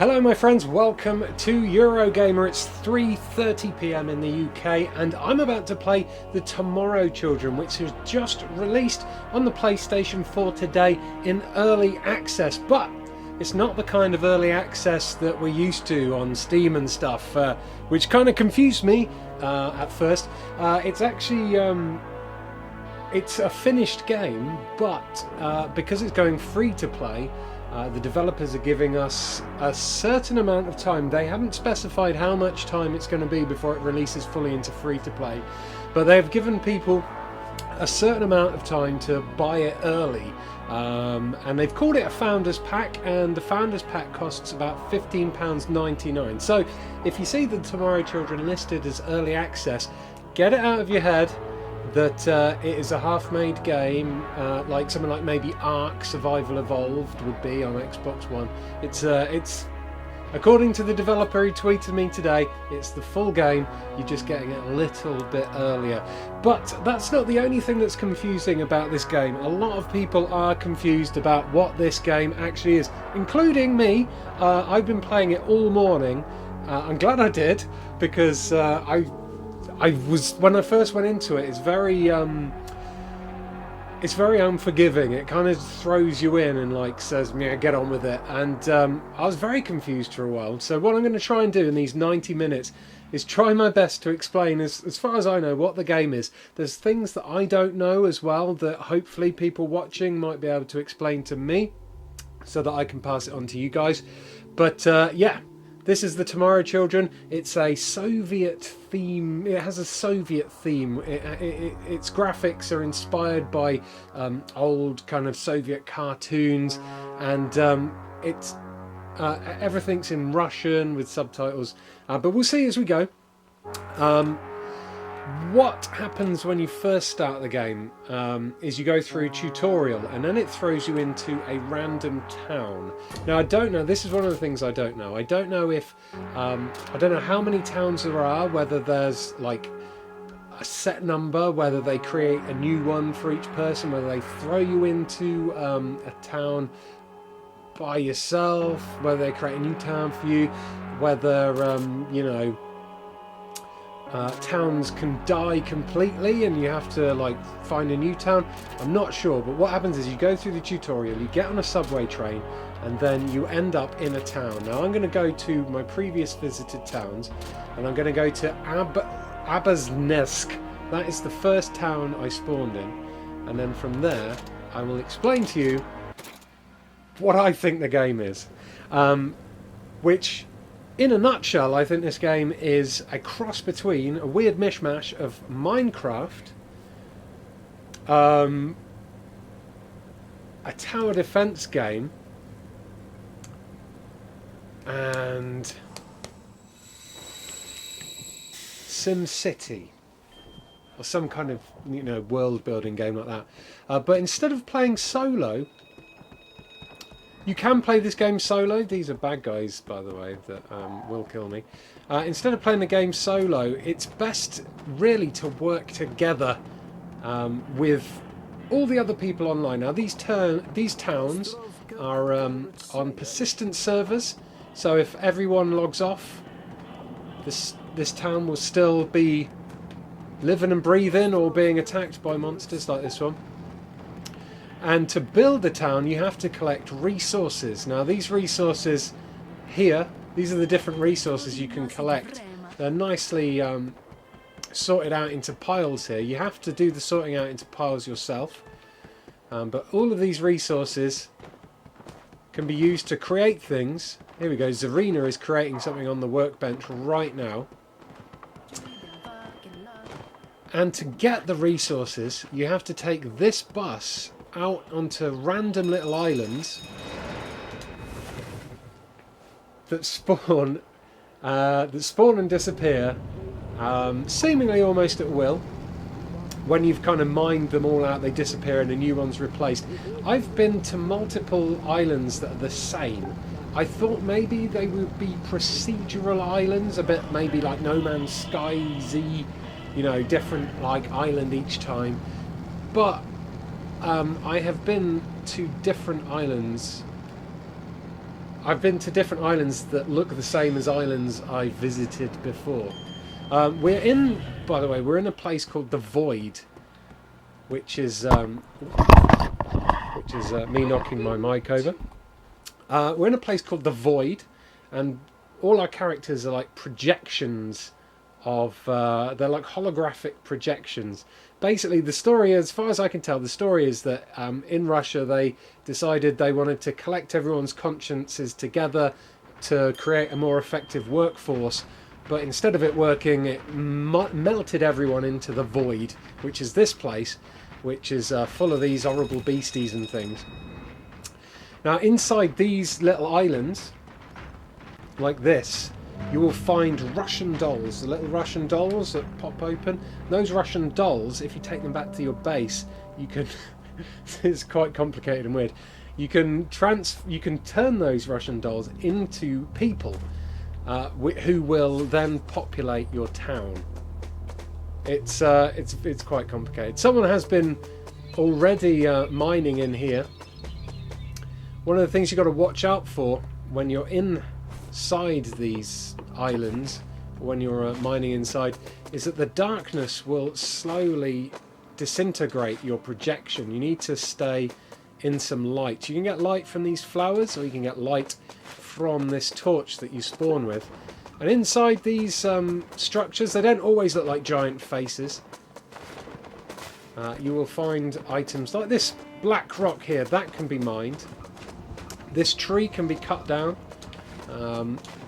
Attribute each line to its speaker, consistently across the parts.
Speaker 1: Hello my friends, welcome to Eurogamer. It's 3:30 PM in the UK and I'm about to play The Tomorrow Children, which was just released on the PlayStation 4 today in early access. But it's not the kind of early access that we're used to on Steam and stuff, which kind of confused me at first. It's actually it's a finished game, but because it's going free to play, the developers are giving us a certain amount of time. They haven't specified how much time it's going to be before it releases fully into free to play, but they've given people a certain amount of time to buy it early, and they've called it a Founders Pack, and the Founders Pack costs about £15.99. So if you see the Tomorrow Children listed as early access, get it out of your head that it is a half-made game, like something like maybe Ark Survival Evolved would be on Xbox One. It's according to the developer who tweeted me today, it's the full game. You're just getting it a little bit earlier. But that's not the only thing that's confusing about this game. A lot of people are confused about what this game actually is, including me. I've been playing it all morning. I'm glad I did, because when I first went into it, it's very unforgiving. It kind of throws you in and like says, "Yeah, get on with it." And I was very confused for a while. So what I'm going to try and do in these 90 minutes is try my best to explain, as far as I know, what the game is. There's things that I don't know as well that hopefully people watching might be able to explain to me, so that I can pass it on to you guys. But yeah. This is The Tomorrow Children. It's a Soviet theme. It has a Soviet theme. Its graphics are inspired by old kind of Soviet cartoons, and it's everything's in Russian with subtitles. But we'll see as we go. What happens when you first start the game is you go through a tutorial, and then it throws you into a random town. Now I don't know, this is one of the things I don't know. I don't know if, I don't know how many towns there are, whether there's like a set number, whether they create a new one for each person, whether they throw you into a town by yourself, whether they create a new town for you, whether, you know, towns can die completely and you have to like find a new town. I'm not sure, but what happens is you go through the tutorial, you get on a subway train, and then you end up in a town. Now I'm going to go to my previous visited towns, and I'm going to go to Abaznesk. That is the first town I spawned in, and then from there I will explain to you what I think the game is, which in a nutshell, I think this game is a cross between a weird mishmash of Minecraft, a tower defense game, and SimCity, or some kind of, you know, world building game like that. But instead of playing solo, you can play this game solo. These are bad guys, by the way, that will kill me. Instead of playing the game solo, it's best really to work together with all the other people online. Now, these towns are on persistent servers, so if everyone logs off, this town will still be living and breathing or being attacked by monsters like this one. And to build the town, you have to collect resources. Now, these resources here, these are the different resources you can collect. They're nicely sorted out into piles here. You have to do the sorting out into piles yourself. But all of these resources can be used to create things. Here we go. Zarina is creating something on the workbench right now. And to get the resources, you have to take this bus out onto random little islands that spawn and disappear, seemingly almost at will. When you've kind of mined them all out, they disappear and a new one's replaced. I've been to multiple islands that are the same. I thought maybe they would be procedural islands, a bit maybe like No Man's Sky-y, you know, different like island each time. But I have been to different islands I've been to different islands that look the same as islands I visited before. We're in, by the way, we're in a place called the Void, which is me knocking my mic over. We're in a place called the Void, and all our characters are like projections of they're like holographic projections. Basically, the story, as far as I can tell, the story is that in Russia they decided they wanted to collect everyone's consciences together to create a more effective workforce, but instead of it working, it melted everyone into the Void, which is this place, which is full of these horrible beasties and things. Now, inside these little islands, like this, you will find Russian dolls, the little Russian dolls that pop open. Those Russian dolls, if you take them back to your base, you can... it's quite complicated and weird. You can turn those Russian dolls into people who will then populate your town. It's quite complicated. Someone has been already mining in here. One of the things you've got to watch out for when you're inside these islands, when you're mining inside, is that the darkness will slowly disintegrate your projection. You need to stay in some light. You can get light from these flowers, or you can get light from this torch that you spawn with. And inside these structures, they don't always look like giant faces. You will find items like this black rock here, that can be mined. This tree can be cut down,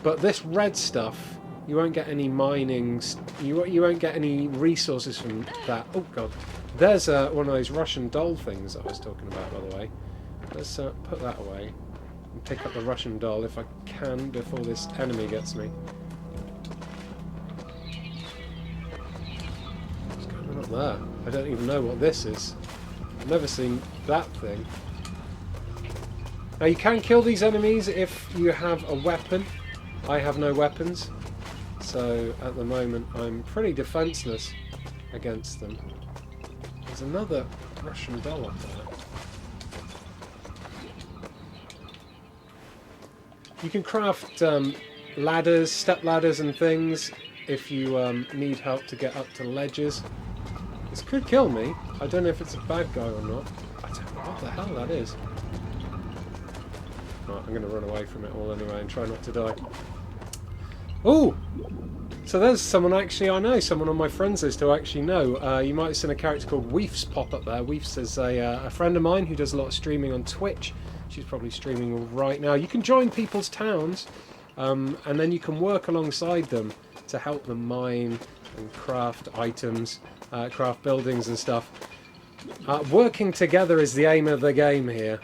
Speaker 1: but this red stuff, you won't get any mining. You won't get any resources from that. Oh god, there's one of those Russian doll things that I was talking about, by the way. Let's put that away and pick up the Russian doll if I can before this enemy gets me. What's going on up there? I don't even know what this is. I've never seen that thing. Now, you can kill these enemies if you have a weapon. I have no weapons, so at the moment I'm pretty defenseless against them. There's another Russian doll up there. You can craft ladders, step ladders and things if you need help to get up to ledges. This could kill me. I don't know if it's a bad guy or not. I don't know what the hell that is. Right, I'm going to run away from it all anyway and try not to die. Oh! So there's someone actually I know, someone on my friends list who I actually know. You might have seen a character called Weefs pop up there. Weefs is a friend of mine who does a lot of streaming on Twitch. She's probably streaming right now. You can join people's towns and then you can work alongside them to help them mine and craft items, craft buildings and stuff. Working together is the aim of the game here.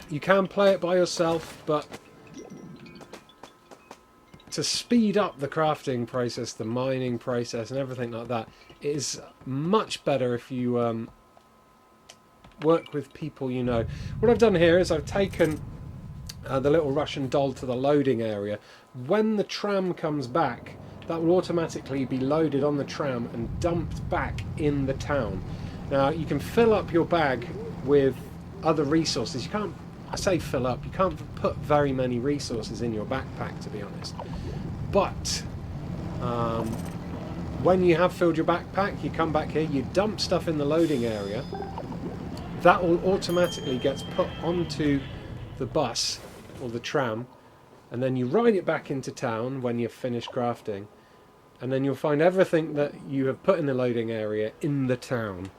Speaker 1: You can play it by yourself, but to speed up the crafting process, the mining process and everything like that, it is much better if you work with people you know. What I've done here is I've taken the little Russian doll to the loading area. When the tram comes back, that will automatically be loaded on the tram and dumped back in the town. Now, you can fill up your bag with other resources. You can't, I say fill up, you can't put very many resources in your backpack, to be honest. But when you have filled your backpack, you come back here, you dump stuff in the loading area. That will automatically get put onto the bus or the tram, and then you ride it back into town when you've finished crafting, and then you'll find everything that you have put in the loading area in the town.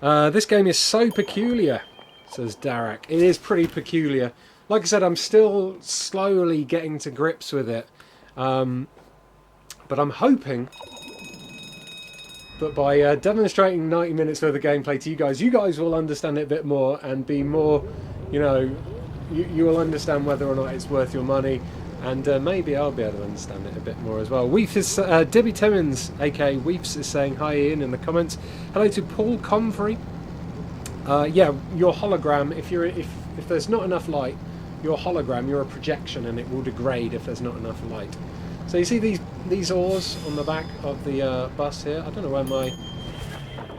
Speaker 1: This game is so peculiar, says Darak. It is pretty peculiar. Like I said, I'm still slowly getting to grips with it, but I'm hoping that by demonstrating 90 minutes worth of gameplay to you guys will understand it a bit more and be more, you know, you will understand whether or not it's worth your money, and maybe I'll be able to understand it a bit more as well. Weefs is, Debbie Timmins, aka Weefs, is saying hi Ian in the comments. Hello to Paul Comfrey. Yeah, your hologram, if there's not enough light, your hologram, you're a projection and it will degrade if there's not enough light. So you see these ores on the back of the bus here? I don't know where my...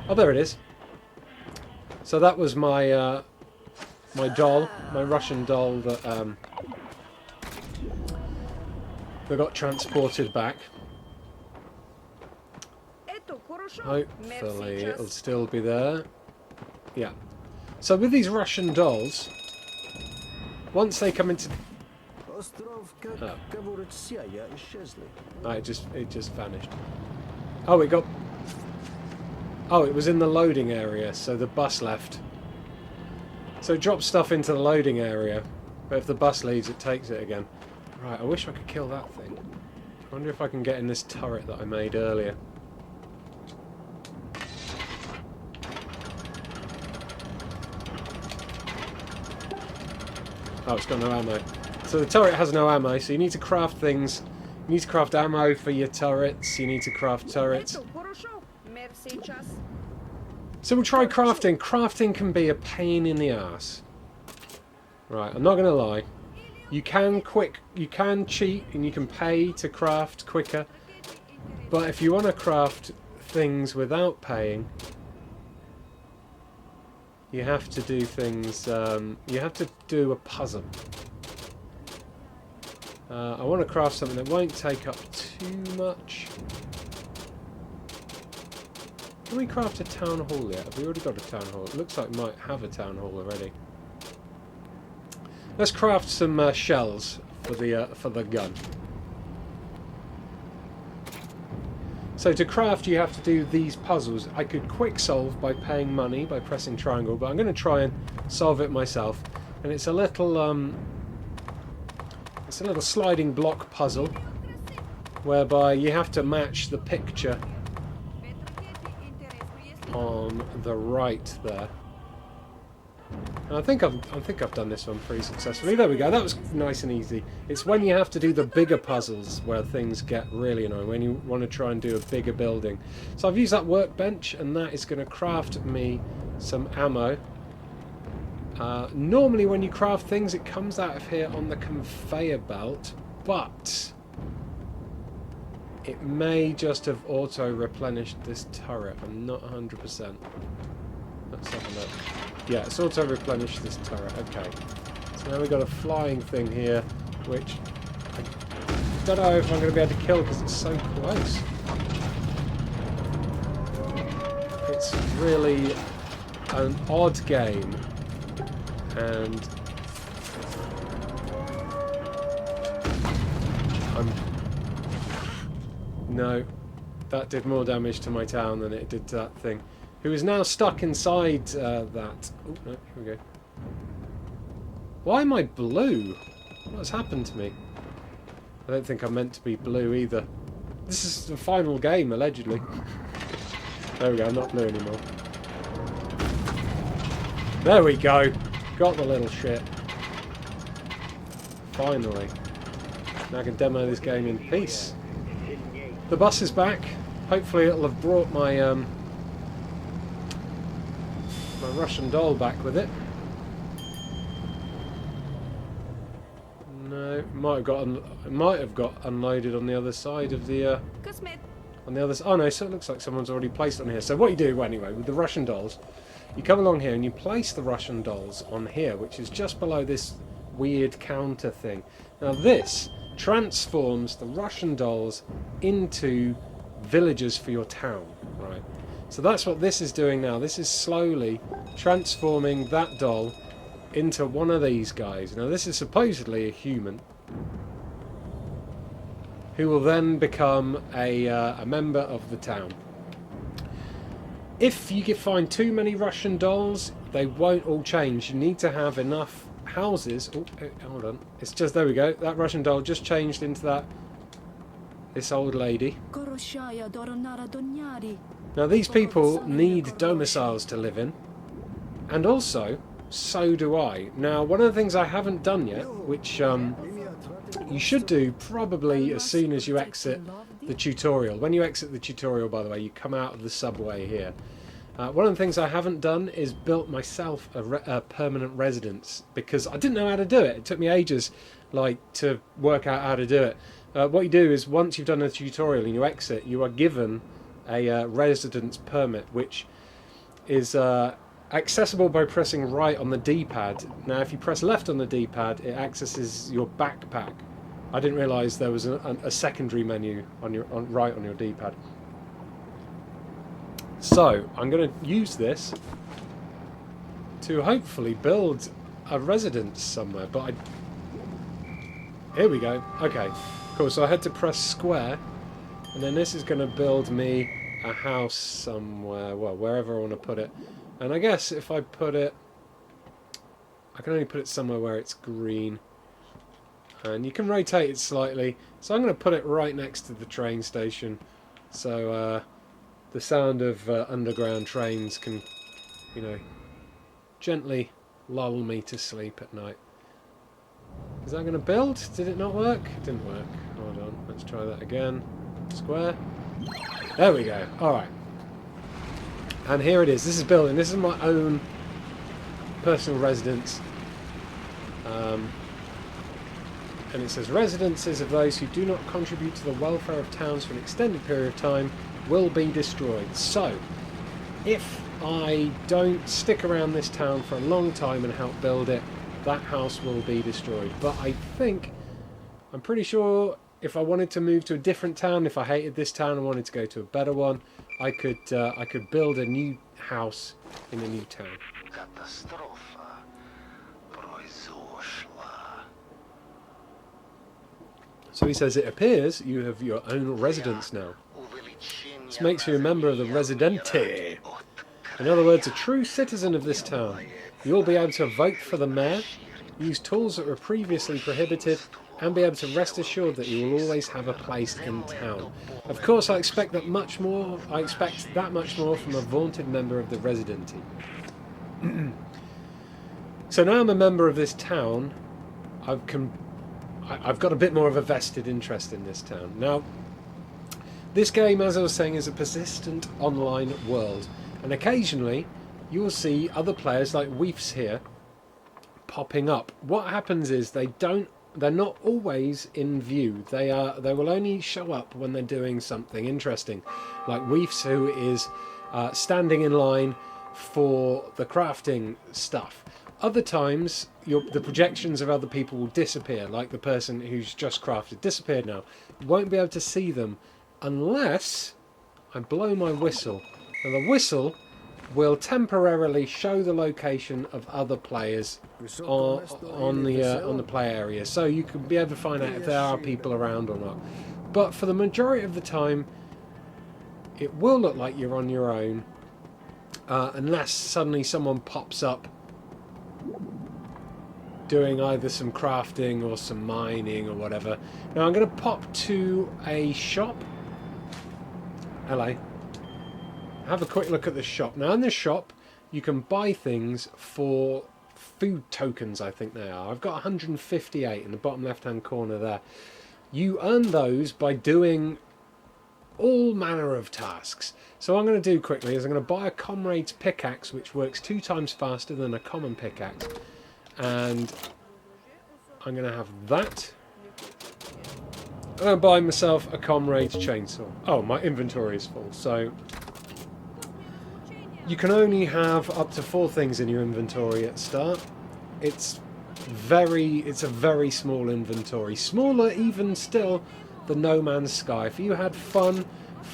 Speaker 1: Oh, there it is. So that was my my doll, my Russian doll that got transported back. Hopefully it'll still be there. Yeah. So with these Russian dolls, once they come into... Oh. Oh, it just vanished. Oh, it got... Oh, it was in the loading area, so the bus left. So it drops stuff into the loading area, but if the bus leaves, it takes it again. Right, I wish I could kill that thing. I wonder if I can get in this turret that I made earlier. Oh, it's got no ammo. So the turret has no ammo, so you need to craft things. You need to craft ammo for your turrets. You need to craft turrets. So we'll try crafting. Crafting can be a pain in the ass. Right, I'm not going to lie. You can cheat and you can pay to craft quicker. But if you want to craft things without paying, you have to do things, you have to do a puzzle. I want to craft something that won't take up too much. Can we craft a town hall yet? Have we already got a town hall? It looks like we might have a town hall already. Let's craft some shells for the gun. So to craft, you have to do these puzzles. I could quick solve by paying money by pressing triangle, but I'm going to try and solve it myself. And it's a little sliding block puzzle, whereby you have to match the picture on the right there. And I think I've done this one pretty successfully. There we go. That was nice and easy. It's when you have to do the bigger puzzles where things get really annoying, when you want to try and do a bigger building. So I've used that workbench, and that is going to craft me some ammo. Normally when you craft things, it comes out of here on the conveyor belt, but it may just have auto-replenished this turret. I'm not 100%. Let's have a look. Yeah, it's auto-replenished this turret. Okay. So now we've got a flying thing here, which I don't know if I'm going to be able to kill because it's so close. It's really an odd game. And no, that did more damage to my town than it did to that thing, who is now stuck inside that. Oh no, here we go. Why am I blue? What has happened to me? I don't think I'm meant to be blue either. This is the final game, allegedly. There we go, I'm not blue anymore. There we go. Got the little shit. Finally. Now I can demo this game in peace. The bus is back. Hopefully it'll have brought my my Russian doll back with it. No, it might have got unloaded on the other side of the on the other side. Oh no, so it looks like someone's already placed on here. So what you do anyway with the Russian dolls, you come along here and you place the Russian dolls on here, which is just below this weird counter thing. Now this transforms the Russian dolls into villagers for your town, right? So that's what this is doing now. This is slowly transforming that doll into one of these guys. Now this is supposedly a human who will then become a member of the town. If you find too many Russian dolls, they won't all change. You need to have enough houses. Oh, hold on. It's just, there we go. That Russian doll just changed into this old lady. Now these people need domiciles to live in. And also, so do I. Now, one of the things I haven't done yet, which you should do probably as soon as you exit the tutorial. When you exit the tutorial, by the way, you come out of the subway here. One of the things I haven't done is built myself a permanent residence, because I didn't know how to do it. It took me ages to work out how to do it. What you do is, once you've done a tutorial and you exit, you are given a residence permit, which is a Accessible by pressing right on the D-pad. Now, if you press left on the D-pad, it accesses your backpack. I didn't realise there was a secondary menu on right on your D-pad. So, I'm going to use this to hopefully build a residence somewhere. But here we go. Okay, cool. So I had to press square, and then this is going to build me a house somewhere. Well, wherever I want to put it. And I guess if I put it... I can only put it somewhere where it's green. And you can rotate it slightly. So I'm going to put it right next to the train station. So the sound of underground trains can, you know, gently lull me to sleep at night. Is that going to build? Did it not work? It didn't work. Hold on. Let's try that again. Square. There we go. Alright. And here it is. This is building. This is my own personal residence. And it says, residences of those who do not contribute to the welfare of towns for an extended period of time will be destroyed. So, if I don't stick around this town for a long time and help build it, that house will be destroyed. But I'm pretty sure if I wanted to move to a different town, if I hated this town and wanted to go to a better one, I could build a new house in a new town. So he says, it appears you have your own residence now. This makes you a member of the Residente. In other words, a true citizen of this town. You'll be able to vote for the mayor, use tools that were previously prohibited, and be able to rest assured that you will always have a place in town. Of course, I expect that much more from a vaunted member of the Residente. So now I'm a member of this town, I've got a bit more of a vested interest in this town. Now, this game, as I was saying, is a persistent online world, and occasionally you'll see other players like Weefs here popping up. What happens is they're not always in view. They will only show up when they're doing something interesting, like Weefs, who is standing in line for the crafting stuff. Other times, the projections of other people will disappear, like the person who's just crafted disappeared now. You won't be able to see them unless I blow my whistle. Now the whistle will temporarily show the location of other players on the play area, so you can be able to find out if there are people around or not. But for the majority of the time, it will look like you're on your own, unless suddenly someone pops up doing either some crafting or some mining or whatever. Now I'm going to pop to a shop. Hello. Have a quick look at the shop. Now in this shop you can buy things for food tokens, I think they are. I've got 158 in the bottom left hand corner there. You earn those by doing all manner of tasks. So what I'm going to do quickly is I'm going to buy a comrade's pickaxe, which works 2 times faster than a common pickaxe. And I'm going to have that. I'm going to buy myself a comrade's chainsaw. Oh, my inventory is full, so you can only have up to 4 things in your inventory at the start. It's a very small inventory. Smaller even still than No Man's Sky. If you had fun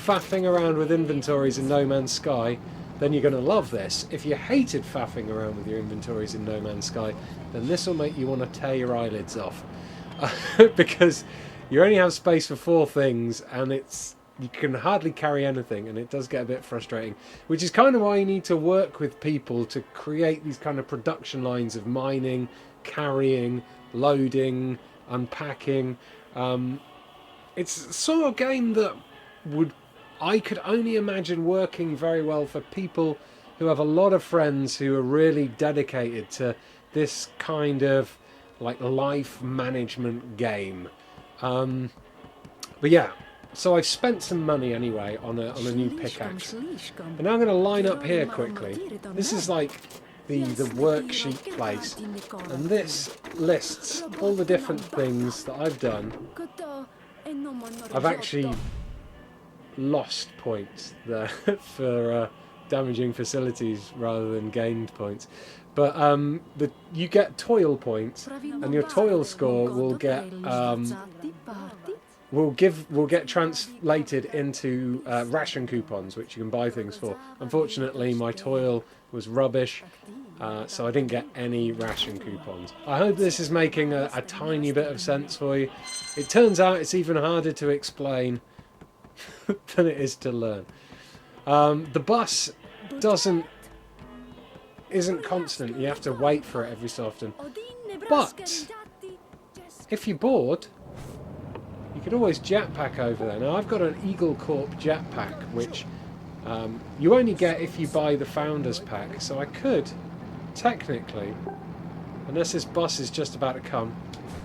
Speaker 1: faffing around with inventories in No Man's Sky, then you're going to love this. If you hated faffing around with your inventories in No Man's Sky, then this will make you want to tear your eyelids off. Because you only have space for 4 things, and you can hardly carry anything, and it does get a bit frustrating. Which is kind of why you need to work with people to create these kind of production lines of mining, carrying, loading, unpacking. It's the sort of game that I could only imagine working very well for people who have a lot of friends who are really dedicated to this kind of like life management game. But yeah, so I've spent some money anyway on a new pickaxe. And now I'm going to line up here quickly. This is like the worksheet place, and this lists all the different things that I've done. I've actually lost points there for damaging facilities rather than gained points. But you get toil points, and your toil score will get will get translated into ration coupons, which you can buy things for. Unfortunately, my toil was rubbish, so I didn't get any ration coupons. I hope this is making a tiny bit of sense for you. It turns out it's even harder to explain than it is to learn. The bus isn't constant. You have to wait for it every so often. But if you're bored, you could always jetpack over there. Now I've got an Eagle Corp jetpack, which you only get if you buy the Founders Pack. So I could, technically, unless this bus is just about to come,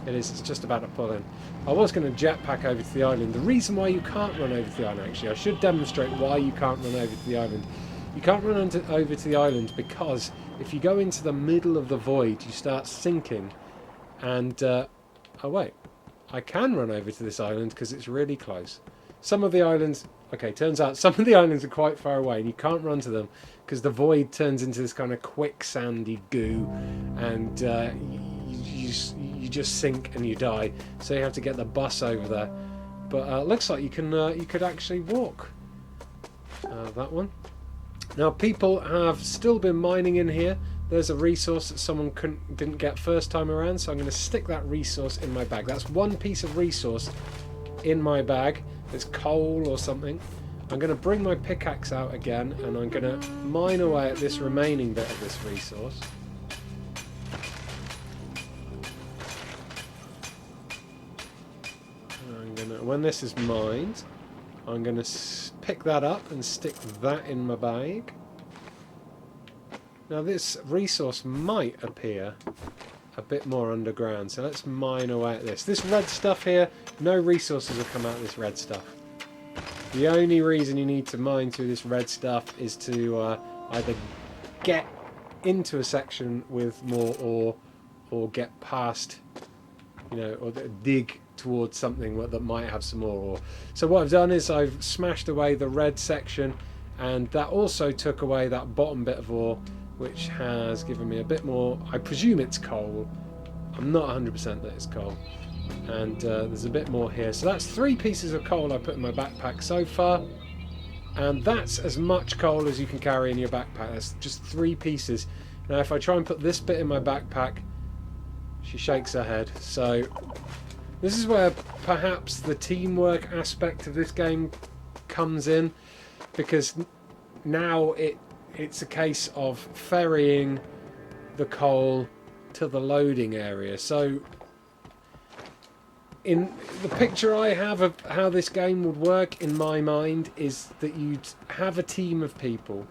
Speaker 1: it's just about to pull in. I was going to jetpack over to the island. The reason why you can't run over to the island, actually, I should demonstrate why you can't run over to the island. You can't run over to the island because if you go into the middle of the void, you start sinking. And, oh wait, I can run over to this island because it's really close. Some of the islands, okay, turns out some of the islands are quite far away and you can't run to them because the void turns into this kind of quicksandy goo, and you just sink and you die. So you have to get the bus over there. But looks like you could actually walk that one. Now people have still been mining in here. There's a resource that someone didn't get first time around, so I'm going to stick that resource in my bag. That's one piece of resource in my bag. It's coal or something. I'm going to bring my pickaxe out again, and I'm going to mine away at this remaining bit of this resource. When this is mined, I'm going to pick that up and stick that in my bag. Now this resource might appear a bit more underground, so let's mine away at this. This red stuff here, no resources have come out of this red stuff. The only reason you need to mine through this red stuff is to either get into a section with more ore, or get past, or dig towards something that might have some more ore. So what I've done is I've smashed away the red section, and that also took away that bottom bit of ore, which has given me a bit more. I presume it's coal. I'm not 100% that it's coal. And there's a bit more here. So that's 3 pieces of coal I put in my backpack so far. And that's as much coal as you can carry in your backpack. That's just 3 pieces. Now if I try and put this bit in my backpack, she shakes her head. So this is where perhaps the teamwork aspect of this game comes in, because now it's a case of ferrying the coal to the loading area. So in the picture I have of how this game would work in my mind is that you'd have a team of people,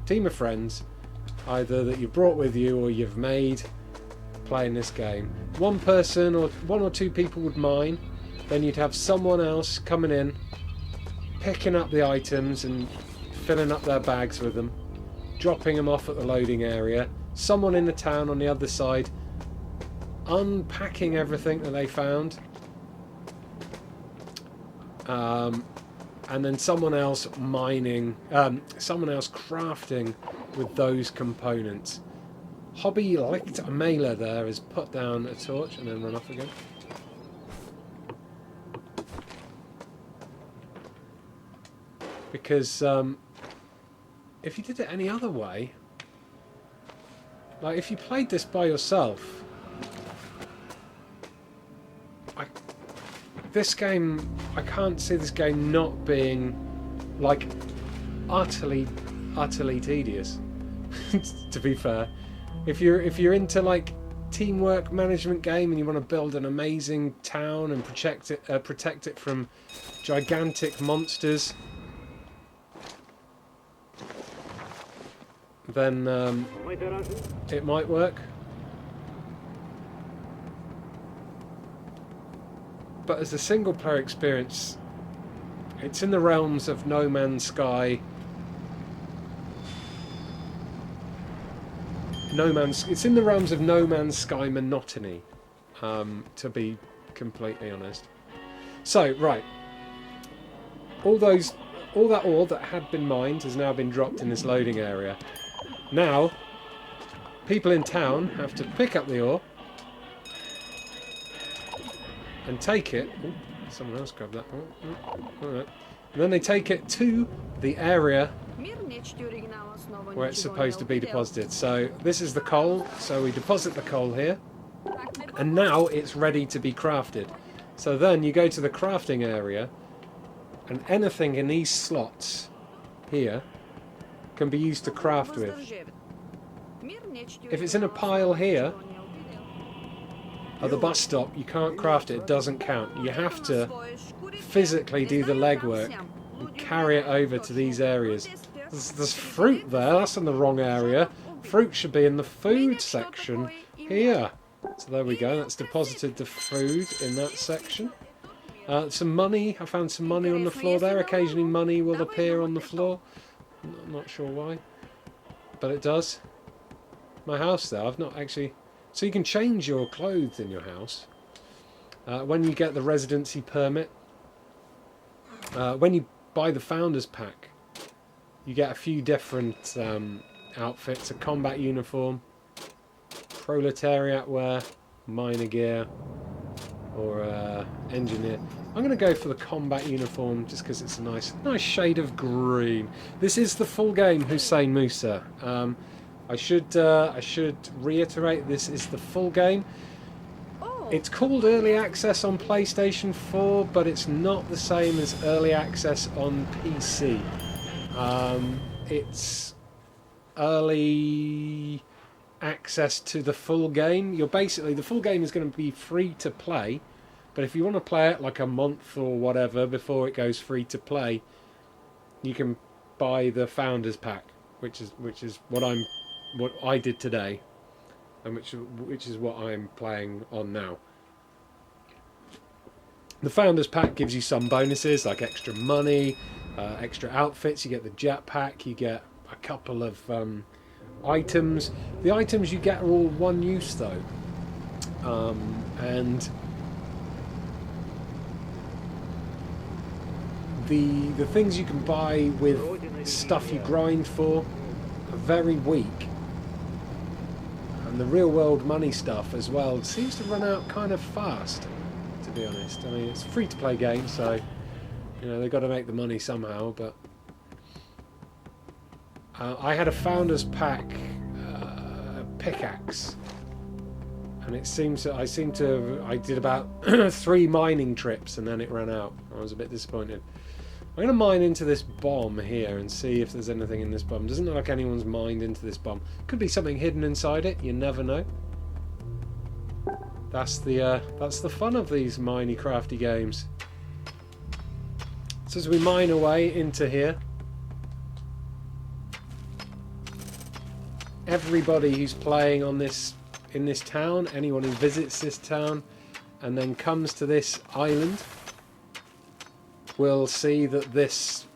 Speaker 1: team of friends, either that you've brought with you or you've made playing this game. One person or 1 or 2 people would mine, then you'd have someone else coming in, picking up the items and filling up their bags with them, dropping them off at the loading area, someone in the town on the other side unpacking everything that they found, and then someone else mining, someone else crafting with those components. Hobby Light a Mailer there has put down a torch and then run off again. Because if you did it any other way, like if you played this by yourself, this game, I can't see this game not being like utterly tedious. To be fair, if you're into like teamwork management game and you want to build an amazing town and protect it from gigantic monsters, then it might work. But as a single player experience, it's in the realms of No Man's Sky. It's in the realms of No Man's Sky monotony, to be completely honest. So, right. All those all that ore that had been mined has now been dropped in this loading area. Now, people in town have to pick up the ore and take it. Ooh, someone else grabbed that. All right. And then they take it to the area where it's supposed to be deposited. So this is the coal. So we deposit the coal here. And now it's ready to be crafted. So then you go to the crafting area, and anything in these slots here can be used to craft with. If it's in a pile here at the bus stop, you can't craft it. It doesn't count. You have to physically do the legwork and carry it over to these areas. There's fruit there. That's in the wrong area. Fruit should be in the food section here. So there we go. That's deposited the food in that section. Some money. I found some money on the floor there. Occasionally money will appear on the floor. I'm not sure why, but it does. My house there, I've not actually... So you can change your clothes in your house when you get the residency permit. When you buy the Founders Pack, you get a few different outfits. A combat uniform, proletariat wear, miner gear, or engineer. I'm going to go for the combat uniform just because it's a nice shade of green. This is the full game, Hussein Musa. I should reiterate, this is the full game. It's called Early Access on PlayStation 4, but it's not the same as Early Access on PC. It's early access to the full game. The full game is going to be free to play, but if you want to play it like a month or whatever before it goes free to play, you can buy the Founders Pack, which is what I did today, and which is what I'm playing on now. The Founders Pack gives you some bonuses like extra money, extra outfits. You get the jetpack. You get a couple of items. The items you get are all one use though, and the things you can buy with stuff you grind for are very weak. And the real world money stuff as well seems to run out kind of fast, to be honest. I mean, it's a free to play game, so you know they've got to make the money somehow. But I had a Founders Pack pickaxe, and it seems that I did about 3 mining trips and then it ran out. I was a bit disappointed. I'm going to mine into this bomb here and see if there's anything in this bomb. Doesn't look like anyone's mined into this bomb. Could be something hidden inside it. You never know. That's the fun of these miney crafty games. So as we mine away into here, everybody who's playing on this in this town, anyone who visits this town and then comes to this island, will see that this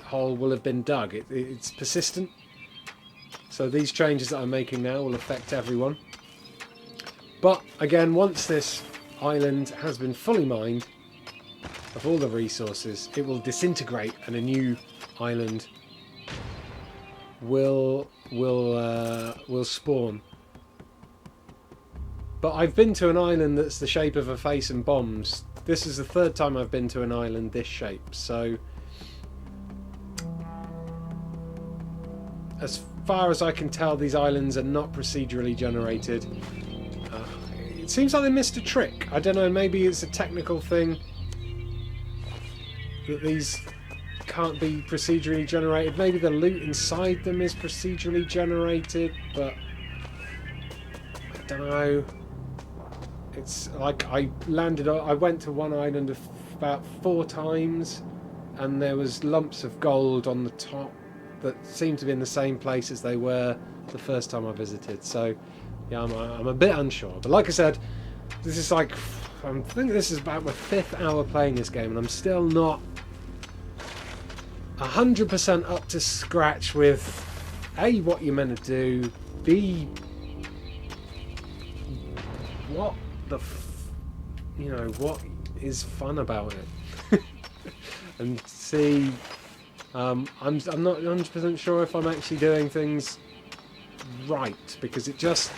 Speaker 1: hole will have been dug. It's persistent. So these changes that I'm making now will affect everyone. But again, once this island has been fully mined of all the resources, it will disintegrate and a new island will spawn. But I've been to an island that's the shape of a face and bombs. This is the 3rd time I've been to an island this shape, so as far as I can tell, these islands are not procedurally generated. It seems like they missed a trick. I don't know, maybe it's a technical thing that these can't be procedurally generated. Maybe the loot inside them is procedurally generated, but I don't know. It's like I went to one island about 4 times, and there was lumps of gold on the top that seemed to be in the same place as they were the first time I visited. So yeah, I'm a bit unsure. But like I said, this is like, I think this is about my 5th hour playing this game, and I'm still not 100% up to scratch with A, what you're meant to do, B, what the what is fun about it. and see. I'm not 100% sure if I'm actually doing things right, because it just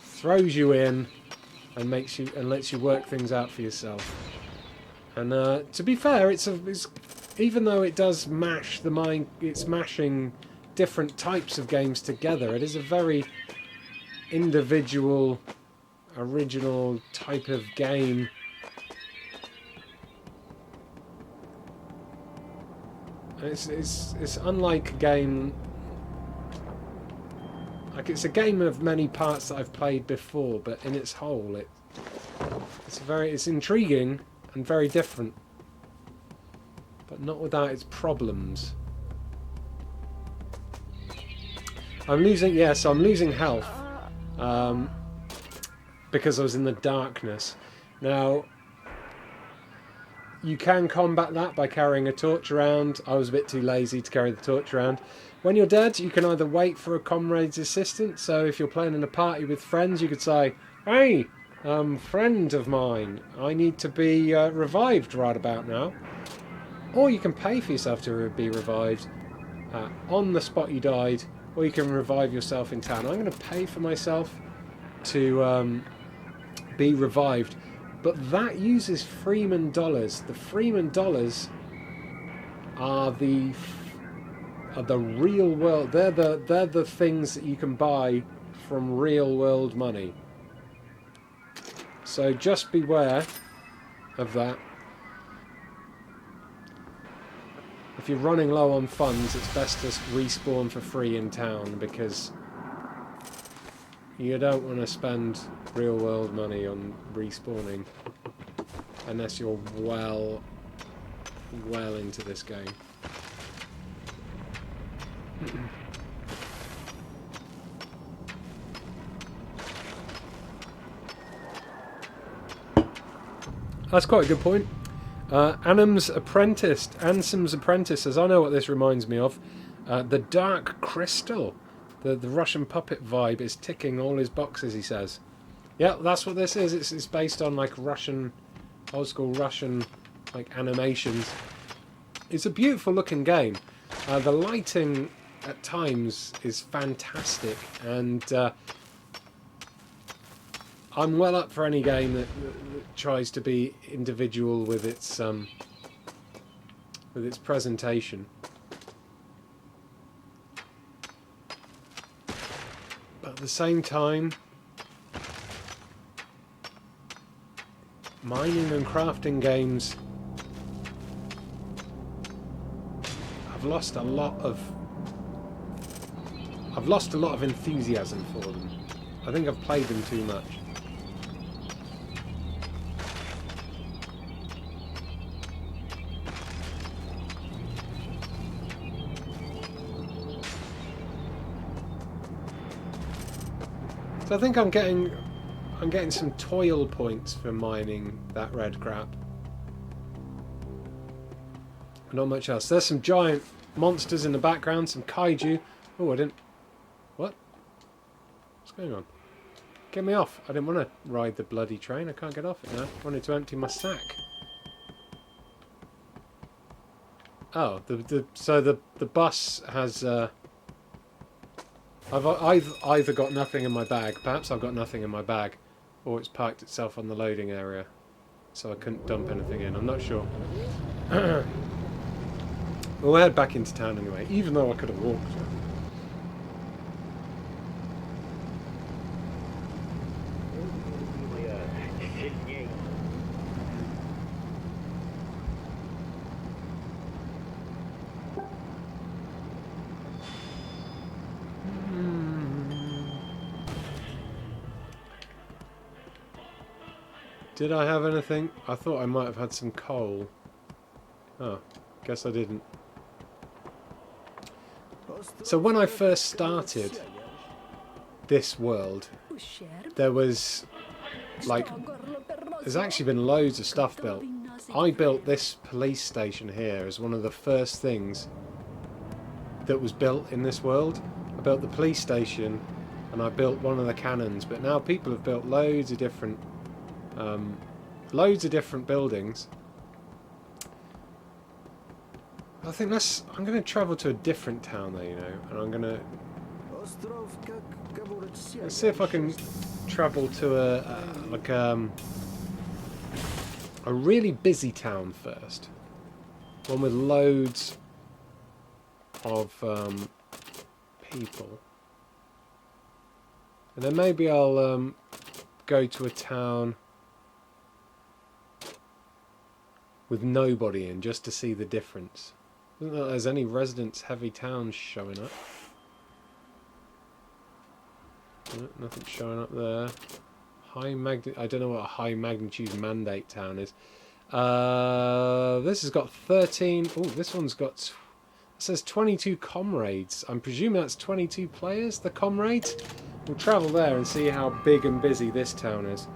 Speaker 1: throws you in and lets you work things out for yourself. And to be fair, it's even though it does mash the mind, it's mashing different types of games together. It is a very individual, original type of game. It's unlike a game. Like, it's a game of many parts that I've played before, but in its whole, it's intriguing and very different, but not without its problems. I'm losing health because I was in the darkness. Now, you can combat that by carrying a torch around. I was a bit too lazy to carry the torch around. When you're dead, you can either wait for a comrade's assistance. So if you're playing in a party with friends, you could say, "Hey, friend of mine, I need to be revived right about now." Or you can pay for yourself to be revived on the spot you died, or you can revive yourself in town. I'm going to pay for myself to be revived. But that uses Freeman dollars. The Freeman dollars are the real world. They're the things that you can buy from real world money. So just beware of that. If you're running low on funds, it's best to respawn for free in town, because you don't want to spend real world money on respawning unless you're well into this game. That's quite a good point. Ansom's Apprentice says, I know what this reminds me of. The Dark Crystal. The Russian puppet vibe is ticking all his boxes, he says. Yeah, that's what this is. It's based on like old school Russian like animations. It's a beautiful looking game. The lighting at times is fantastic, and I'm well up for any game that tries to be individual with its presentation. But at the same time, mining and crafting games, I've lost a lot of enthusiasm for them. I think I've played them too much. So I think I'm getting some toil points for mining that red crap. Not much else. There's some giant monsters in the background, some kaiju. Oh, I didn't... What? What's going on? Get me off. I didn't want to ride the bloody train. I can't get off it now. I wanted to empty my sack. Oh, so the bus has... I've either got nothing in my bag, perhaps I've got nothing in my bag, or it's parked itself on the loading area, so I couldn't dump anything in. I'm not sure. Well, we'll head back into town anyway, even though I could have walked. Did I have anything? I thought I might have had some coal. Oh, guess I didn't. So when I first started this world, there was like, there's actually been loads of stuff built. I built this police station here as one of the first things that was built in this world. I built the police station and I built one of the cannons, but now people have built loads of different buildings, I think I'm going to travel to a different town there, you know, and I'm going to... Let's see if I can travel to a really busy town first. One with loads of people. And then maybe I'll go to a town with nobody in, just to see the difference. Doesn't look like there's any residence-heavy towns showing up. No, nothing showing up there. I don't know what a high magnitude mandate town is. This has got 13. Oh, this one's got. It says 22 comrades. I'm presuming that's 22 players. The comrades. We'll travel there and see how big and busy this town is.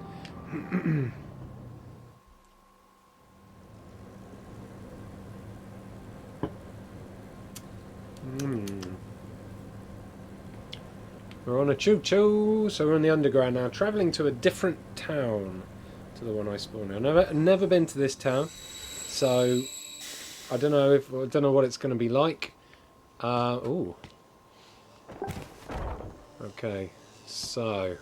Speaker 1: We're on a choo-choo, so we're on the underground now, travelling to a different town to the one I spawned in. I've never been to this town, so I don't know what it's going to be like. Ooh. Okay, so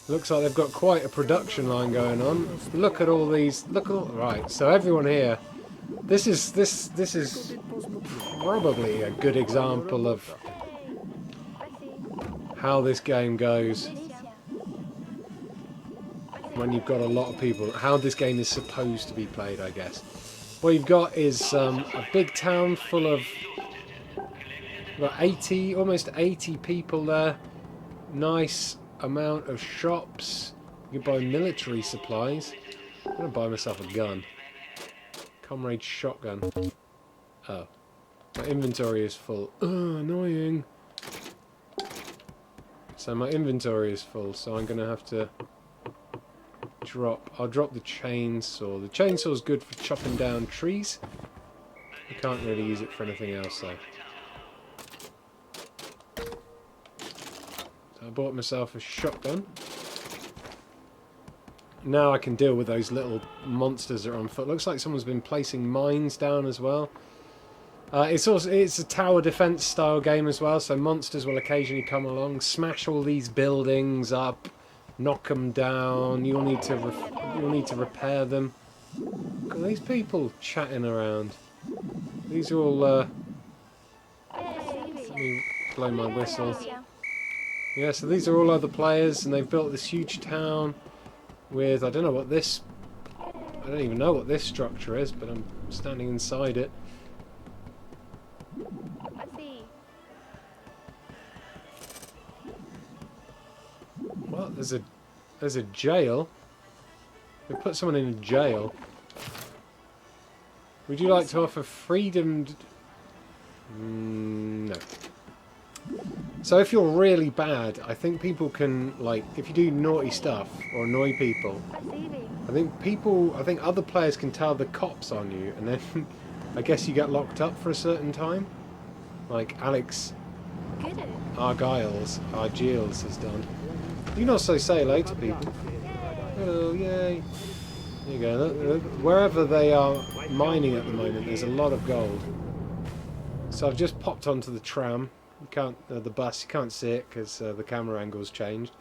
Speaker 1: looks like they've got quite a production line going on. Look at all these. Right. So everyone here. This is probably a good example of how this game goes when you've got a lot of people. How this game is supposed to be played, I guess. What you've got is a big town full of about 80, almost 80 people there. Nice amount of shops. You can buy military supplies. I'm going to buy myself a gun. Comrade shotgun. Oh. My inventory is full. Annoying. So my inventory is full, so I'm going to have to I'll drop the chainsaw. The chainsaw is good for chopping down trees. I can't really use it for anything else though. So I bought myself a shotgun. Now I can deal with those little monsters that are on foot. Looks like someone's been placing mines down as well. It's a tower defense style game as well, so monsters will occasionally come along, smash all these buildings up, knock them down. You'll need to repair them. Look at these people chatting around. These are all. Let me blow my whistle. Yeah, so these are all other players, and they've built this huge town with I don't even know what this structure is, but I'm standing inside it. What? There's a jail. They put someone in a jail. Would you like to offer freedom? No. So if you're really bad, I think people can, like, if you do naughty stuff or annoy people, I think other players can tell the cops on you, and then I guess you get locked up for a certain time, like Alex Argyles has done. You can also say hello to people. Hello, yay. There you go. Look, wherever they are mining at the moment, there's a lot of gold. So I've just popped onto the tram. You can't, the bus. You can't see it because the camera angle's changed.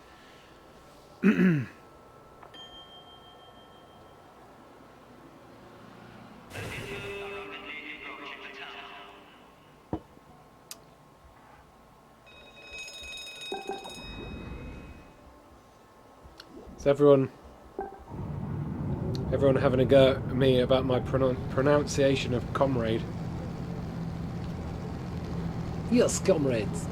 Speaker 1: So everyone having a go at me about my pronunciation of comrade. Yes, comrades.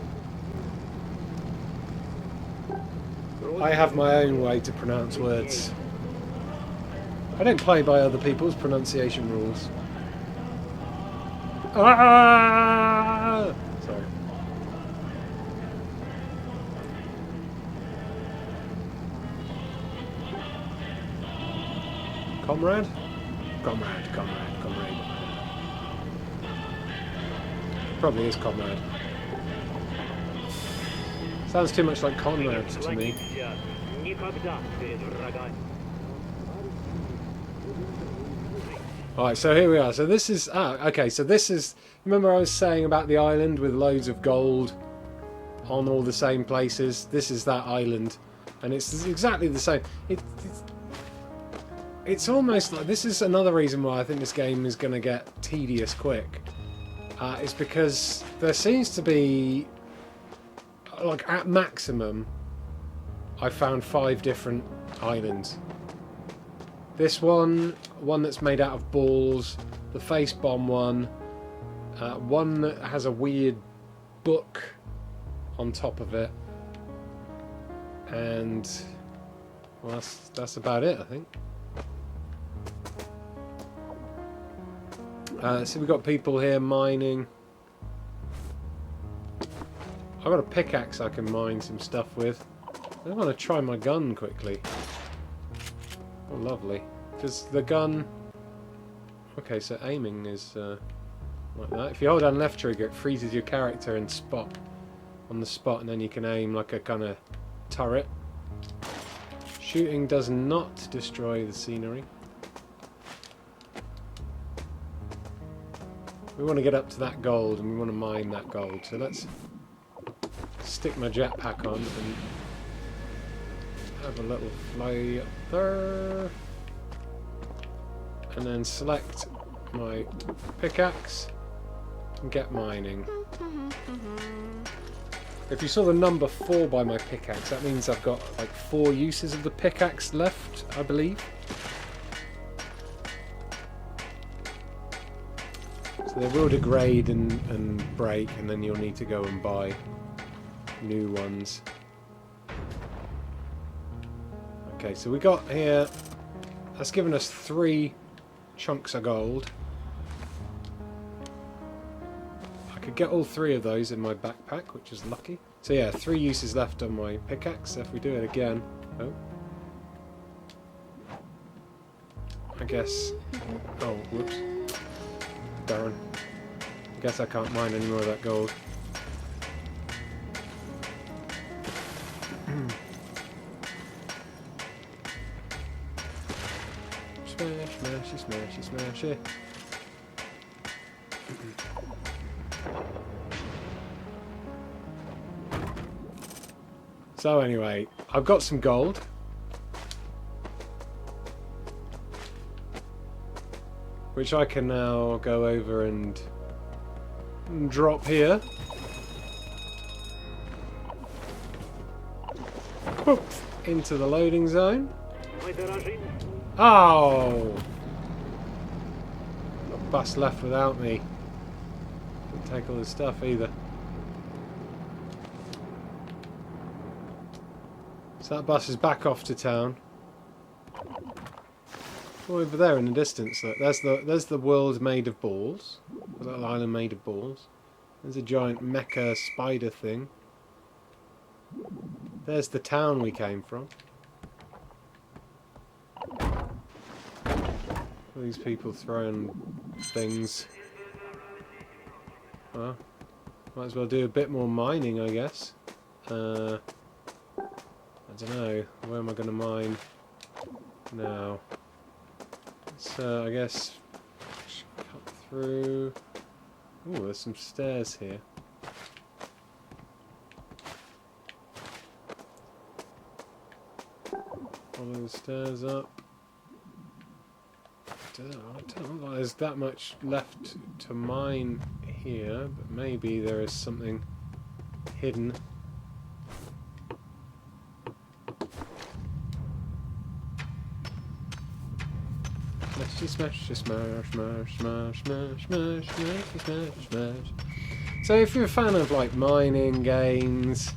Speaker 1: I have my own way to pronounce words. I don't play by other people's pronunciation rules. Ah! Sorry. Comrade? Comrade. Probably is comrade. Sounds too much like Conrad to me. Alright, so here we are. So this is... okay, so this is... Remember I was saying about the island with loads of gold on all the same places? This is that island. And it's exactly the same. It's almost like... This is another reason why I think this game is going to get tedious quick. It's because there seems to be... Like, at maximum, I found 5 different islands. This one that's made out of balls, the face bomb one, one that has a weird book on top of it, and well, that's about it, I think. So we've got people here mining. I've got a pickaxe I can mine some stuff with. I want to try my gun quickly. Oh, lovely. Does the gun... Okay, so aiming is like that. If you hold down left trigger, it freezes your character and spot on the spot, and then you can aim like a kind of turret. Shooting does not destroy the scenery. We want to get up to that gold, and we want to mine that gold. So let's stick my jetpack on and have a little fly up there. And then select my pickaxe and get mining. If you saw the number 4 by my pickaxe, that means I've got like 4 uses of the pickaxe left, I believe. So they will degrade and break, and then you'll need to go and buy new ones. Okay, so we got here, that's given us 3 chunks of gold. I could get all 3 of those in my backpack, which is lucky. So yeah, 3 uses left on my pickaxe. So if we do it again, oh, I guess, oh, whoops, darn. I guess I can't mine any more of that gold. Smash, smashy, smashy, smashy. So anyway, I've got some gold. Which I can now go over and drop here. Boop, into the loading zone. Oh! The bus left without me. Didn't take all the stuff either. So that bus is back off to town. Oh, over there in the distance, look, there's the world made of balls. The little island made of balls. There's a giant mecha spider thing. There's the town we came from. All these people throwing things. Well, might as well do a bit more mining, I guess. I don't know. Where am I going to mine now? So I guess cut through. Oh, there's some stairs here. Follow the stairs up. I don't know if there's that much left to mine here, but maybe there is something hidden. Smash, smash, smash, smash, smash, smash, smash, smash, smash. So if you're a fan of like mining games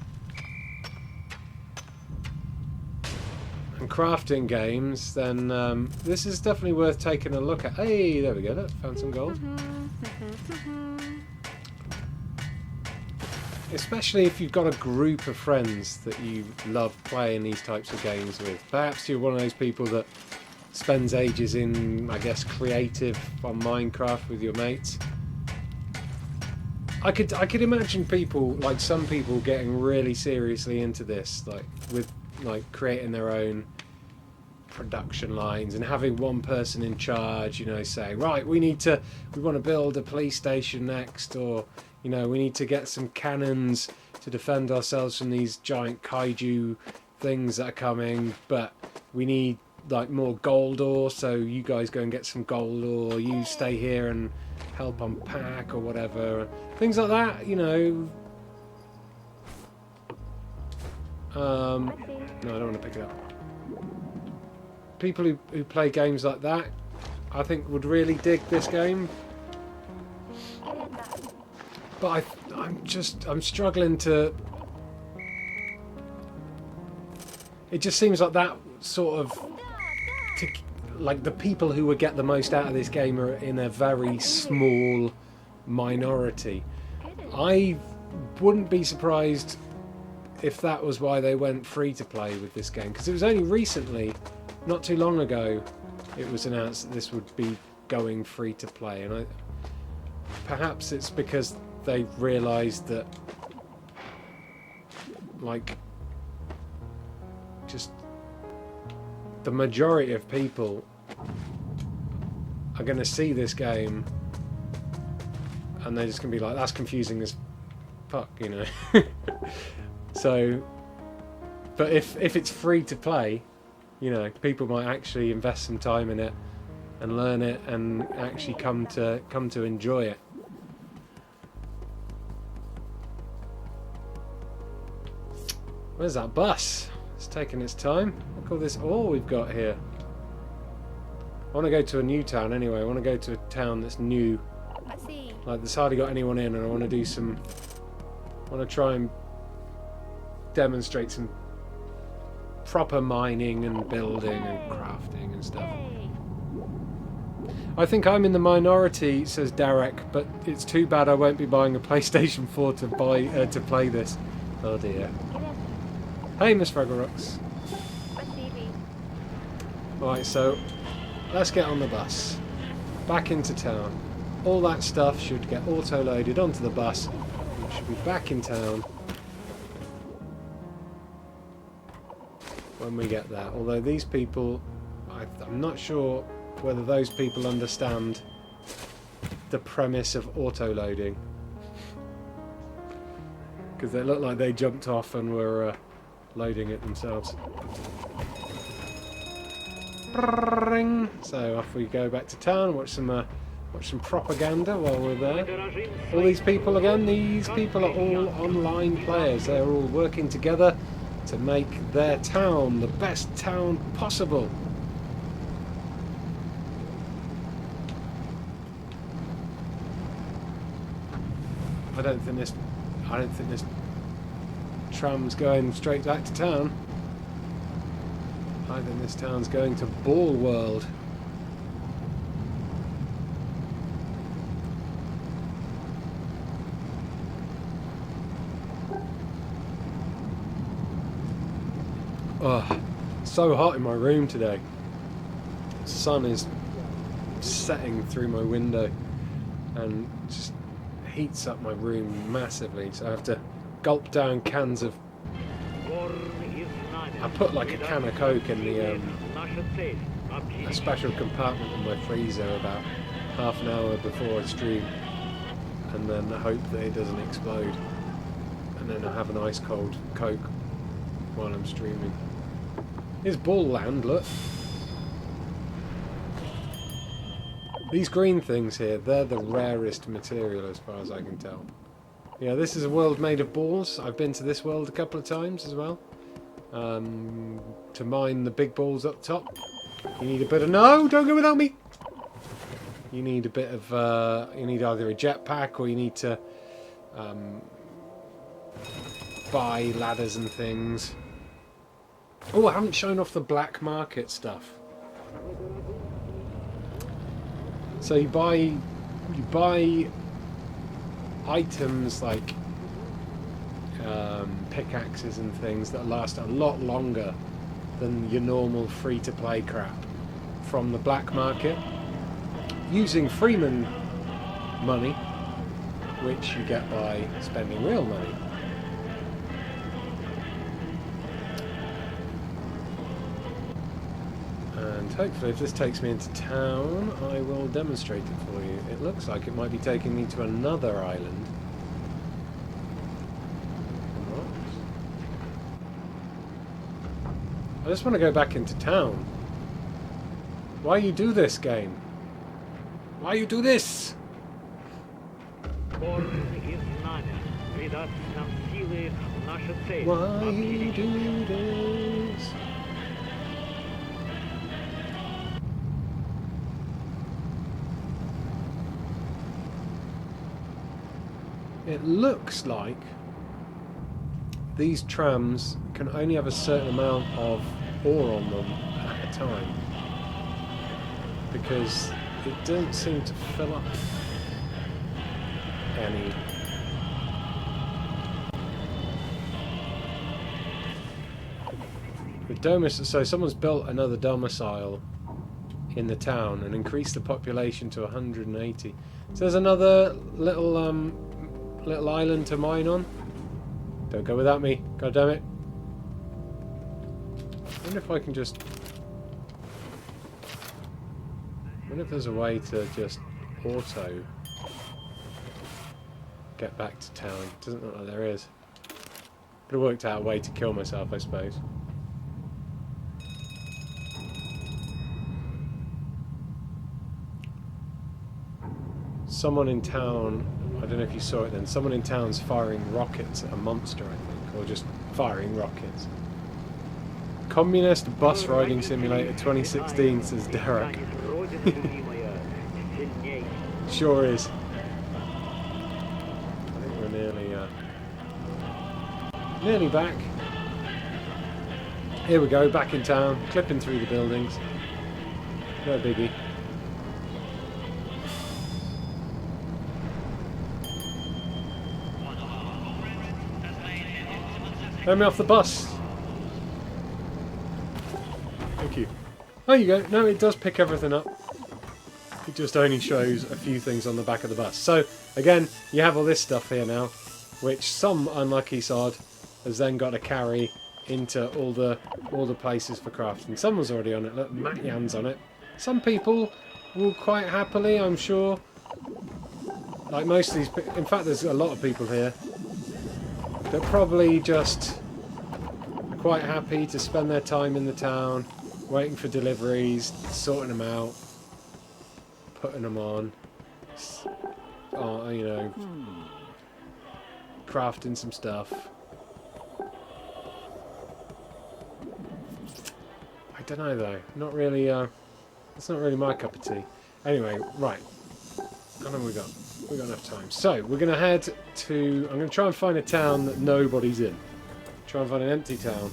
Speaker 1: and crafting games, then this is definitely worth taking a look at. Hey, there we go, look, found some gold. Especially if you've got a group of friends that you love playing these types of games with. Perhaps you're one of those people that spends ages in, I guess, creative on Minecraft with your mates. I could imagine people, like some people, getting really seriously into this, like with like creating their own production lines and having one person in charge, you know, saying, right, we want to build a police station next, or, you know, we need to get some cannons to defend ourselves from these giant kaiju things that are coming, but we need like more gold ore, so you guys go and get some gold ore, you stay here and help unpack or whatever, things like that, you know. No, I don't want to pick it up. People who play games like that, I think, would really dig this game. But I'm struggling to... It just seems like that sort of... like the people who would get the most out of this game are in a very small minority. I wouldn't be surprised if that was why they went free to play with this game, because it was only recently, not too long ago, it was announced that this would be going free to play, and perhaps it's because they realised that, like, just the majority of people are going to see this game and they're just going to be like, that's confusing as fuck, you know. So, but if it's free to play, you know, people might actually invest some time in it and learn it and actually come to enjoy it. Where's that bus? It's taking its time. Look at all this ore we've got here. I want to go to a new town anyway. I want to go to a town that's new.
Speaker 2: I see.
Speaker 1: Like, there's hardly got anyone in, and I want to do some... I want to try and demonstrate some proper mining and building and crafting and stuff. I think I'm in the minority, says Derek, but it's too bad I won't be buying a PlayStation 4 to play this. Oh dear. Hey, Miss Fragglrocks. Right, so let's get on the bus. Back into town. All that stuff should get auto-loaded onto the bus. We should be back in town when we get there. Although these people, I'm not sure whether those people understand the premise of auto-loading. Because they look like they jumped off and were loading it themselves. So off we go back to town, watch some propaganda while we're there. All these people again, these people are all online players. They're all working together to make their town the best town possible. I don't think this tram's going straight back to town. I think this town's going to Ball World. Oh, so hot in my room today. The sun is setting through my window and just heats up my room massively, so I have to gulp down cans of... I put like a can of Coke in the a special compartment in my freezer about half an hour before I stream, and then I hope that it doesn't explode, and then I have an ice cold Coke while I'm streaming. Here's Ball Land, look. These green things here, they're the rarest material as far as I can tell. Yeah, this is a world made of balls. I've been to this world a couple of times as well. To mine the big balls up top, you need a bit of... No, don't go without me! You need a bit of... you need either a jetpack or you need to buy ladders and things. Oh, I haven't shown off the black market stuff. So you buy items like pickaxes and things that last a lot longer than your normal free-to-play crap from the black market, using Freeman money, which you get by spending real money. And hopefully if this takes me into town, I will demonstrate it for you. It looks like it might be taking me to another island. What? I just want to go back into town. Why you do this, game? Why you do this? Why you do this? It looks like these trams can only have a certain amount of ore on them at a time, because it doesn't seem to fill up any. The domus, so someone's built another domicile in the town and increased the population to 180. So there's another little island to mine on. Don't go without me, god damn it. I wonder if I can just. I wonder if there's a way to just auto get back to town. Doesn't look like there is. Could have worked out a way to kill myself, I suppose. Someone in town, I don't know if you saw it then, someone in town's firing rockets at a monster, I think, or just firing rockets. Communist Bus Riding Simulator 2016, says Derek. Sure is. I think we're nearly back. Here we go, back in town, clipping through the buildings. No biggie. Let me off the bus. Thank you. There you go. No, it does pick everything up. It just only shows a few things on the back of the bus. So, again, you have all this stuff here now, which some unlucky sod has then got to carry into all the places for crafting. Someone's already on it. Look, Matyan's on it. Some people will quite happily, I'm sure. Like most of these... In fact, there's a lot of people here. They're probably just quite happy to spend their time in the town, waiting for deliveries, sorting them out, putting them on, you know, crafting some stuff. I don't know though, not really, it's not really my cup of tea. Anyway, right, how long have we got? We've got enough time. So, we're going to head to... I'm going to try and find a town that nobody's in. Try and find an empty town.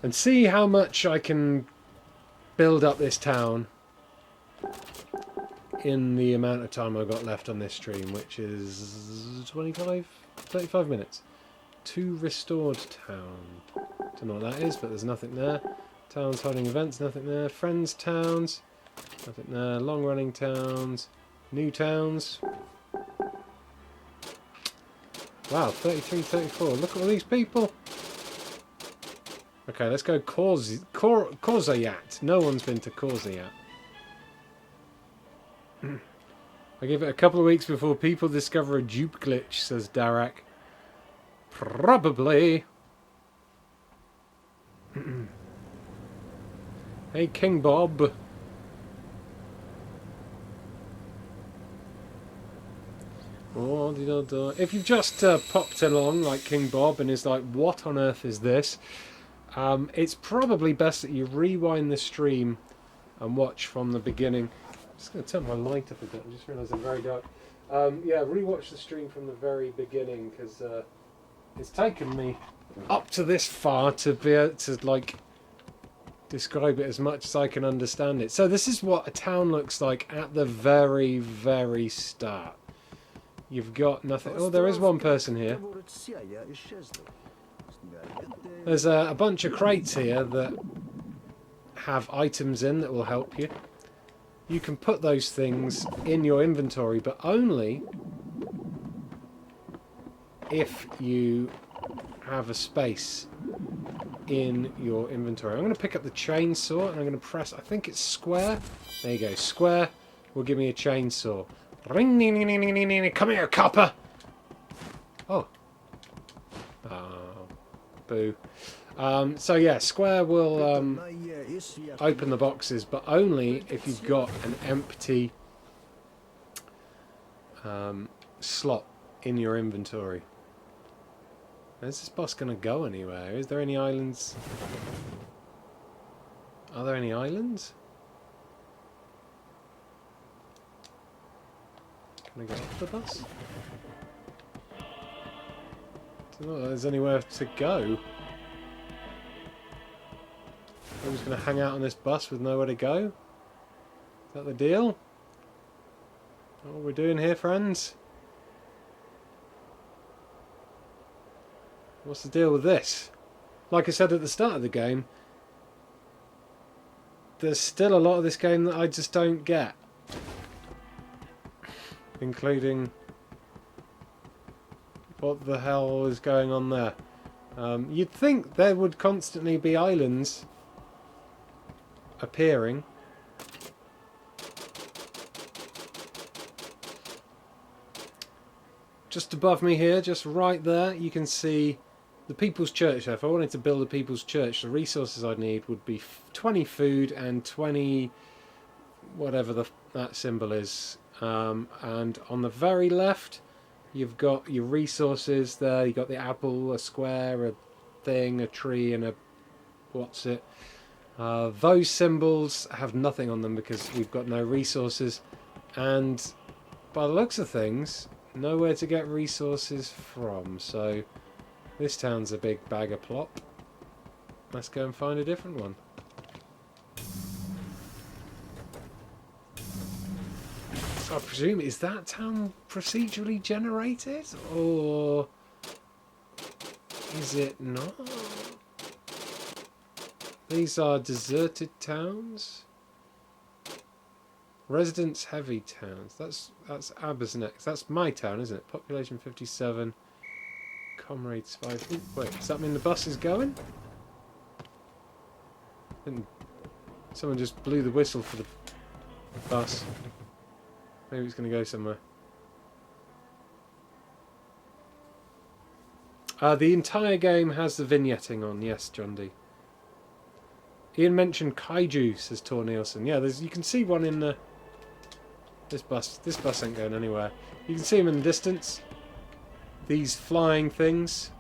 Speaker 1: And see how much I can build up this town in the amount of time I've got left on this stream, which is 35 minutes. To restored town. Don't know what that is, but there's nothing there. Towns holding events, nothing there. Friends towns, nothing there. Long running towns. New towns. Wow, 33, 34. Look at all these people. Okay, let's go Korzayat. No one's been to Korzayat. I give it a couple of weeks before people discover a dupe glitch, says Darak. Probably. Hey, King Bob. If you've just popped along like King Bob and is like, what on earth is this? It's probably best that you rewind the stream and watch from the beginning. I'm just going to turn my light up a bit. I just realised I'm very dark. Yeah, rewatch the stream from the very beginning, because it's taken me up to this far to be able to like describe it as much as I can understand it. So this is what a town looks like at the very, very start. You've got nothing. Oh, there is one person here. There's a bunch of crates here that have items in that will help you. You can put those things in your inventory, but only if you have a space in your inventory. I'm going to pick up the chainsaw and I'm going to press, I think it's square. There you go, square will give me a chainsaw. Ring, ding, ding, ding, ding, ding. Come here, copper! Oh. Oh, boo. So yeah, square will open the boxes, but only if you've got an empty slot in your inventory. Is this boss going to go anywhere? Is there any islands? Are there any islands? Can I get off the bus? I don't know if there's anywhere to go. I'm just going to hang out on this bus with nowhere to go? Is that the deal? What we're doing here, friends? What's the deal with this? Like I said at the start of the game, there's still a lot of this game that I just don't get. Including what the hell is going on there. You'd think there would constantly be islands appearing. Just above me here, just right there, you can see the People's Church. So if I wanted to build a People's Church, the resources I'd need would be 20 food and 20 whatever that symbol is. And on the very left, you've got your resources there. You've got the apple, a square, a thing, a tree, and a what's it. Those symbols have nothing on them because we've got no resources. And by the looks of things, nowhere to get resources from. So this town's a big bag of plop. Let's go and find a different one. I presume, is that town procedurally generated? Or is it not? These are deserted towns. Residents heavy towns. That's Abba's next. That's my town, isn't it? Population 57. Comrades 5. Ooh, wait, does that mean the bus is going? Someone just blew the whistle for the bus. Maybe it's going to go somewhere. The entire game has the vignetting on. Yes, John D. Ian mentioned kaiju, says Tor Nielsen. Yeah, you can see one in the... This bus ain't going anywhere. You can see them in the distance. These flying things.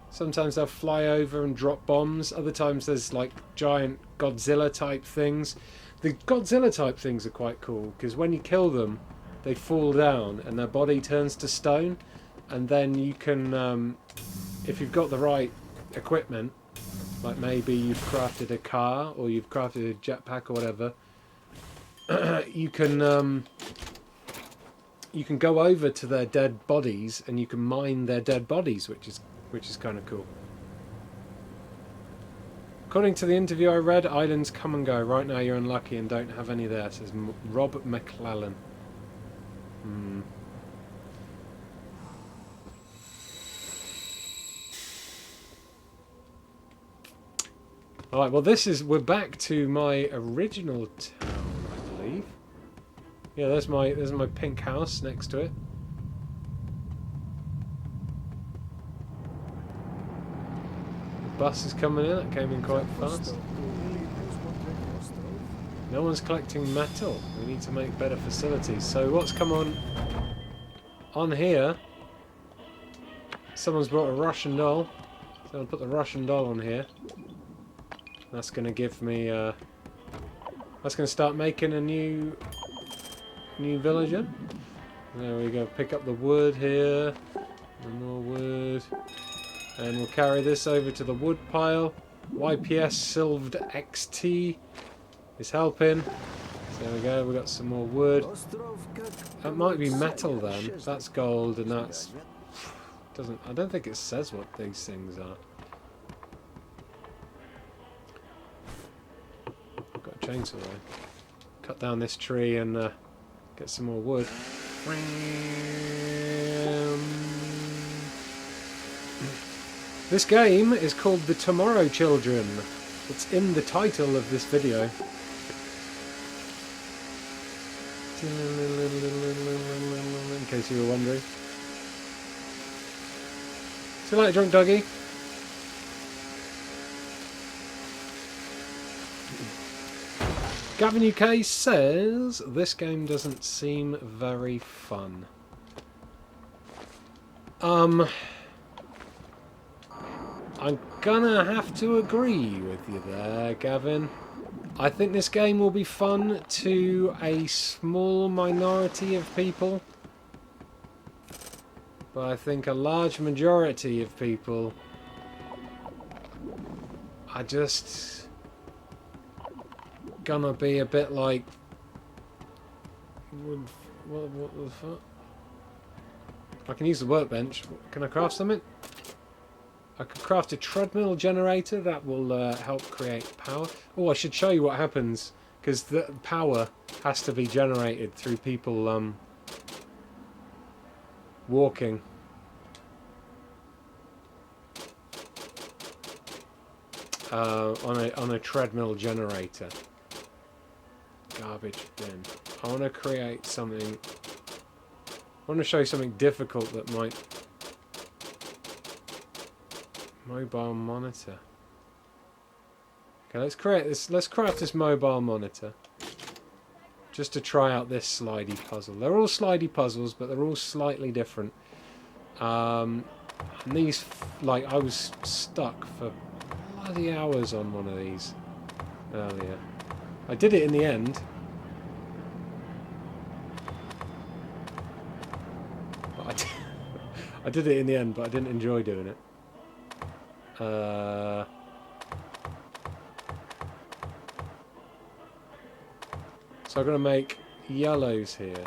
Speaker 1: Sometimes they'll fly over and drop bombs. Other times there's like giant Godzilla type things. The Godzilla type things are quite cool because when you kill them, they fall down and their body turns to stone. And then you can, if you've got the right equipment, like maybe you've crafted a car or you've crafted a jetpack or whatever, you can go over to their dead bodies and you can mine their dead bodies, which is kind of cool. According to the interview I read, islands come and go. Right now you're unlucky and don't have any there, says Rob McClellan. Alright, well we're back to my original town, I believe. Yeah, there's my pink house next to it. The bus is coming in, it came in quite fast. No one's collecting metal. We need to make better facilities. So what's come on here? Someone's brought a Russian doll. So I'll put the Russian doll on here. That's going to give me... that's going to start making a new villager. There we go. Pick up the wood here. And more wood. And we'll carry this over to the wood pile. YPS Sylved XT is helping. So there we go. We've got some more wood. That might be metal then. That's gold and that's... I don't think it says what these things are. Got a chainsaw there. Cut down this tree and get some more wood. This game is called The Tomorrow Children. It's in the title of this video. In case you were wondering. See you later, drunk doggy. Gavin UK says this game doesn't seem very fun. I'm gonna have to agree with you there, Gavin. I think this game will be fun to a small minority of people, but I think a large majority of people are just gonna be a bit like, what the fuck? I can use the workbench. Can I craft something? I could craft a treadmill generator that will help create power. Oh, I should show you what happens, because the power has to be generated through people walking. On a treadmill generator. Garbage bin. I want to create something. I want to show you something difficult that might. Mobile monitor. Okay, let's create this. Let's craft this mobile monitor. Just to try out this slidey puzzle. They're all slidey puzzles, but they're all slightly different. And these, like, I was stuck for bloody hours on one of these earlier. I did it in the end. But I did it in the end, but I didn't enjoy doing it. So I'm going to make yellows here.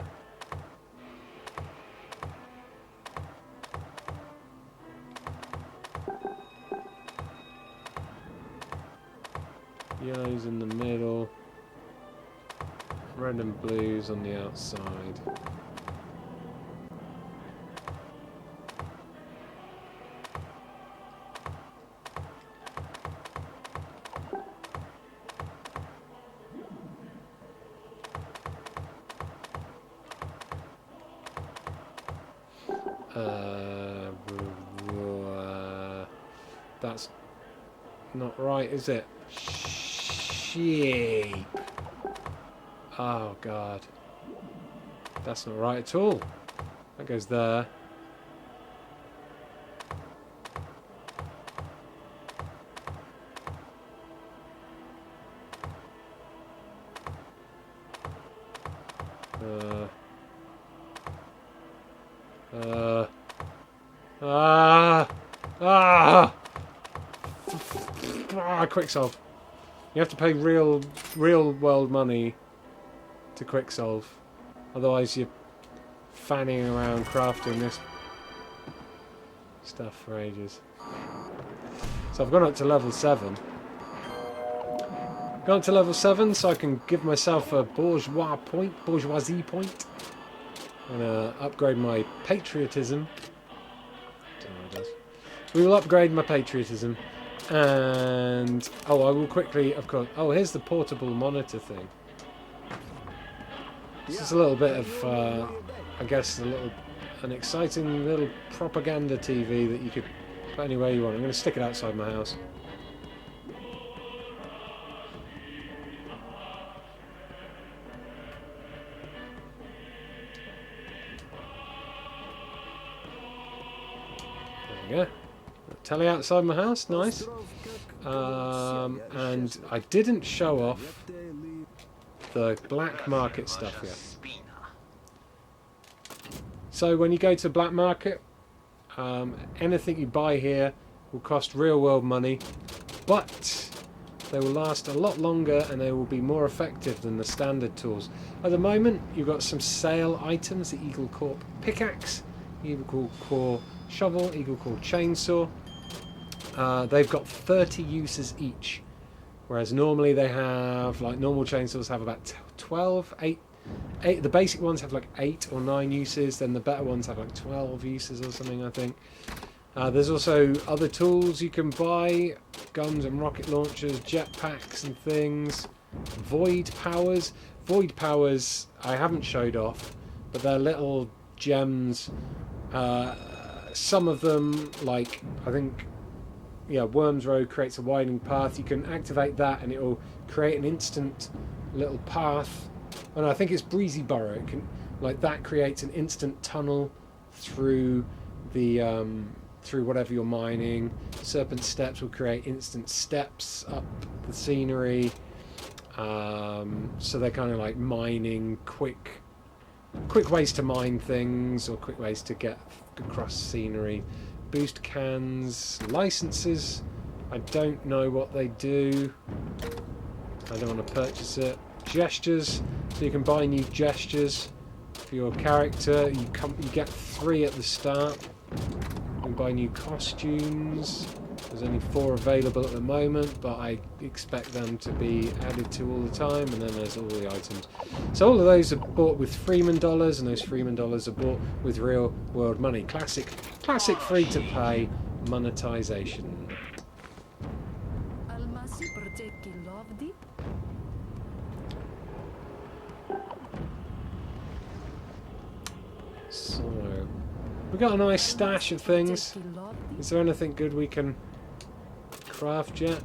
Speaker 1: Yellows in the middle. Red and blues on the outside. That's not right, is it? Sheep. Oh god. That's not right at all. That goes there. Quick solve. You have to pay real world money to quick solve. Otherwise you're fanning around crafting this stuff for ages. So I've gone up to level 7. Gone up to level 7 so I can give myself a bourgeoisie point. I'm gonna upgrade my patriotism. Don't know what it does. We will upgrade my patriotism. And I will quickly, of course. Oh, here's the portable monitor thing. This is a little bit of, I guess, an exciting little propaganda TV that you could put anywhere you want. I'm going to stick it outside my house. There we go. Telly outside my house, nice. And I didn't show off the black market stuff yet. So when you go to black market, anything you buy here will cost real world money, but they will last a lot longer and they will be more effective than the standard tools. At the moment, you've got some sale items: the Eagle Corp pickaxe, Eagle Corp shovel, Eagle Corp chainsaw. They've got 30 uses each, whereas normally they have, like, normal chainsaws have about 12, 8. The basic ones have like 8 or 9 uses, then the better ones have like 12 uses or something, I think. There's also other tools you can buy, guns and rocket launchers, jetpacks and things. Void powers. Void powers I haven't showed off, but they're little gems. Some of them, like, I think, yeah, Worms Road creates a widening path. You can activate that and it will create an instant little path. And I think it's Breezy Burrow. It can, like, that creates an instant tunnel through the through whatever you're mining. Serpent Steps will create instant steps up the scenery. So they're kind of like mining quick ways to mine things, or quick ways to get across scenery. Boost cans, licenses. I don't know what they do. I don't want to purchase it. Gestures, so you can buy new gestures for your character. You get 3 at the start. You can buy new costumes. There's only 4 available at the moment, but I expect them to be added to all the time. And then there's all the items. So all of those are bought with Freeman dollars, and those Freeman dollars are bought with real world money. Classic free-to-play monetization. So we've got a nice stash of things. Is there anything good we can craft yet?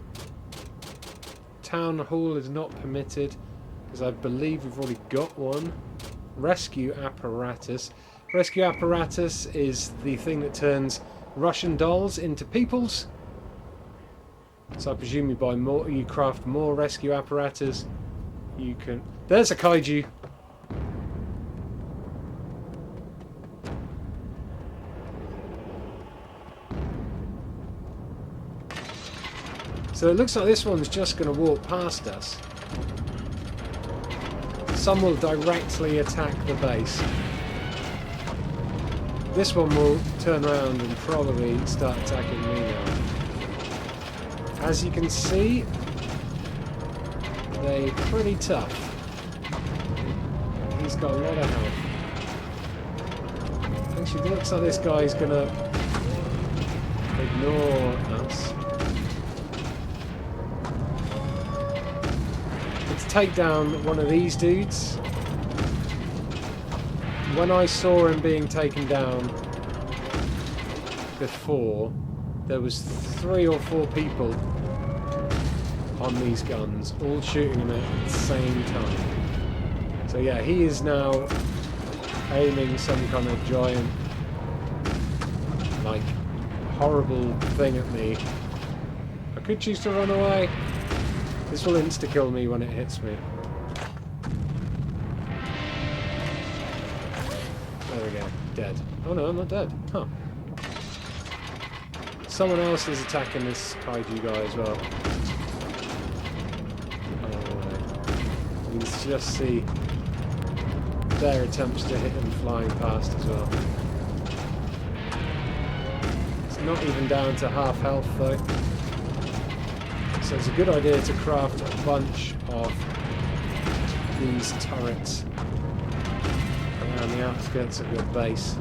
Speaker 1: Town hall is not permitted, because I believe we've already got one. Rescue apparatus. Rescue apparatus is the thing that turns Russian dolls into peoples. So I presume you buy more, you craft more rescue apparatus. You can. There's a kaiju. So it looks like this one's just going to walk past us. Some will directly attack the base. This one will turn around and probably start attacking me now. As you can see, they're pretty tough. He's got a lot of health. Actually, it looks like this guy's going to ignore us. Take down one of these dudes. When I saw him being taken down before, there was 3 or 4 people on these guns, all shooting him at the same time. So yeah, he is now aiming some kind of giant, like, horrible thing at me. I could choose to run away. This will insta-kill me when it hits me. There we go. Dead. Oh no, I'm not dead. Huh. Someone else is attacking this kaiju guy as well. You can just see their attempts to hit him flying past as well. It's not even down to half health though. So it's a good idea to craft a bunch of these turrets around the outskirts of your base.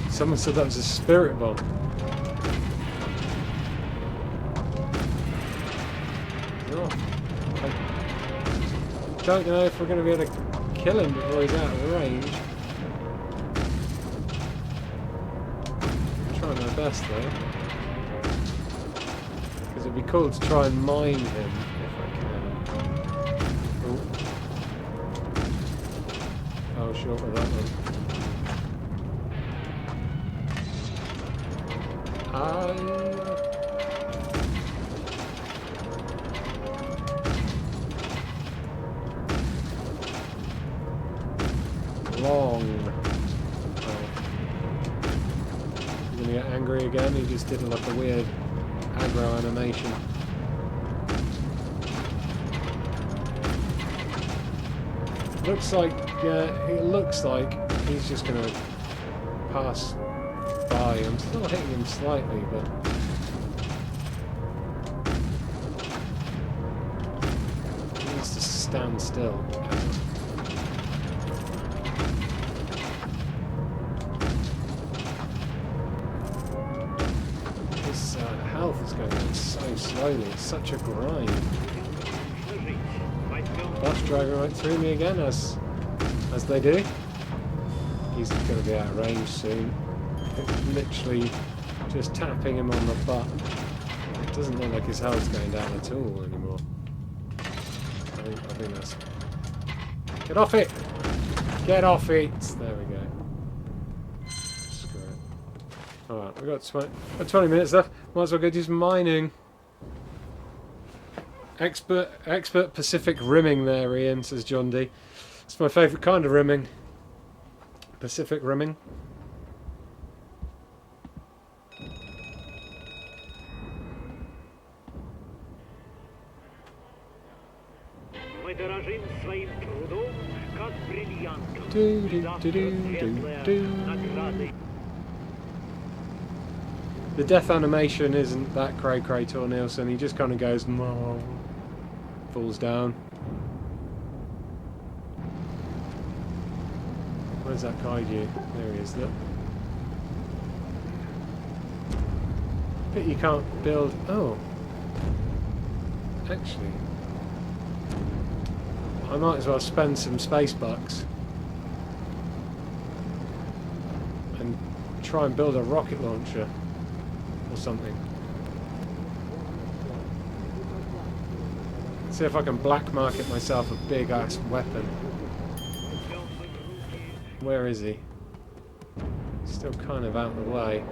Speaker 1: Someone said that was a spirit bomb. Oh, I don't know if we're going to be able to kill him before he's out of range. Best though, because it'd be cool to try and mine him if I can. Oh, short with that one. Long. Get angry again. He just did like a weird aggro animation. Looks like, yeah, it looks like he's just gonna pass by. I'm still hitting him slightly, but he needs to stand still. This health is going on so slowly. It's such a grind. Bus driving right through me again, as they do. He's going to be out of range soon. It's literally just tapping him on the butt. It doesn't look like his health's going down at all anymore. I think that's... Get off it! Get off it! There we go. Screw it. Alright, we've got 20 minutes left. Might as well go do some mining. Expert Pacific rimming there, Ian, says John D. It's my favourite kind of rimming. Pacific rimming. The death animation isn't that cray-cray to Nielsen. He just kind of goes, falls down. Where's that kaiju? There he is, look. But you can't build... Oh. Actually... I might as well spend some space bucks and try and build a rocket launcher or something. See if I can black market myself a big ass weapon. Where is he? Still kind of out of the way.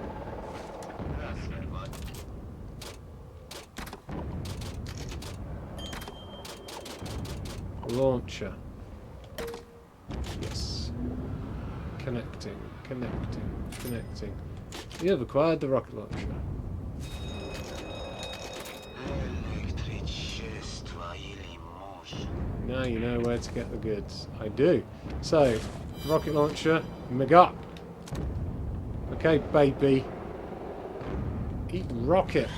Speaker 1: Launcher. Yes. Connecting. You have acquired the rocket launcher. Now you know where to get the goods. I do. So, rocket launcher, mega. Okay, baby. Eat rocket.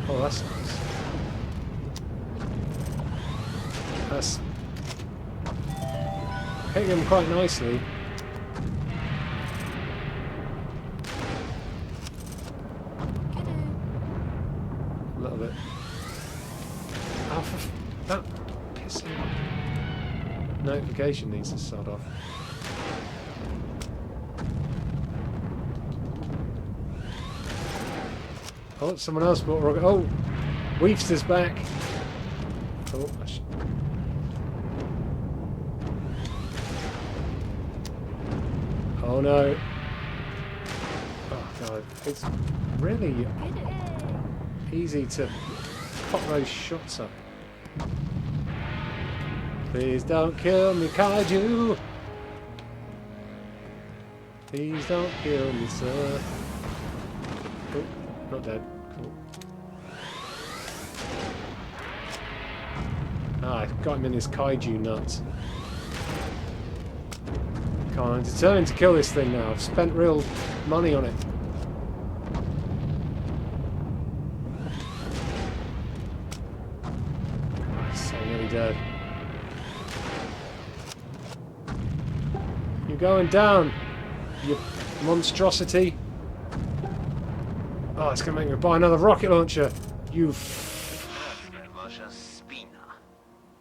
Speaker 1: Oh, that's nice. That's hitting him quite nicely. A little bit. Oh, that pissing notification needs to sod off. Oh, someone else bought a rocket. Oh, Weefster's back. Oh, oh no. Oh god, it's really easy to pop those shots up. Please don't kill me, kaiju. Please don't kill me, sir. Oh. Not dead. Cool. Ah, I got him in this kaiju nut. Come on, I'm determined to kill this thing now. I've spent real money on it. So nearly dead. You're going down, you monstrosity. Oh, it's going to make me buy another rocket launcher. You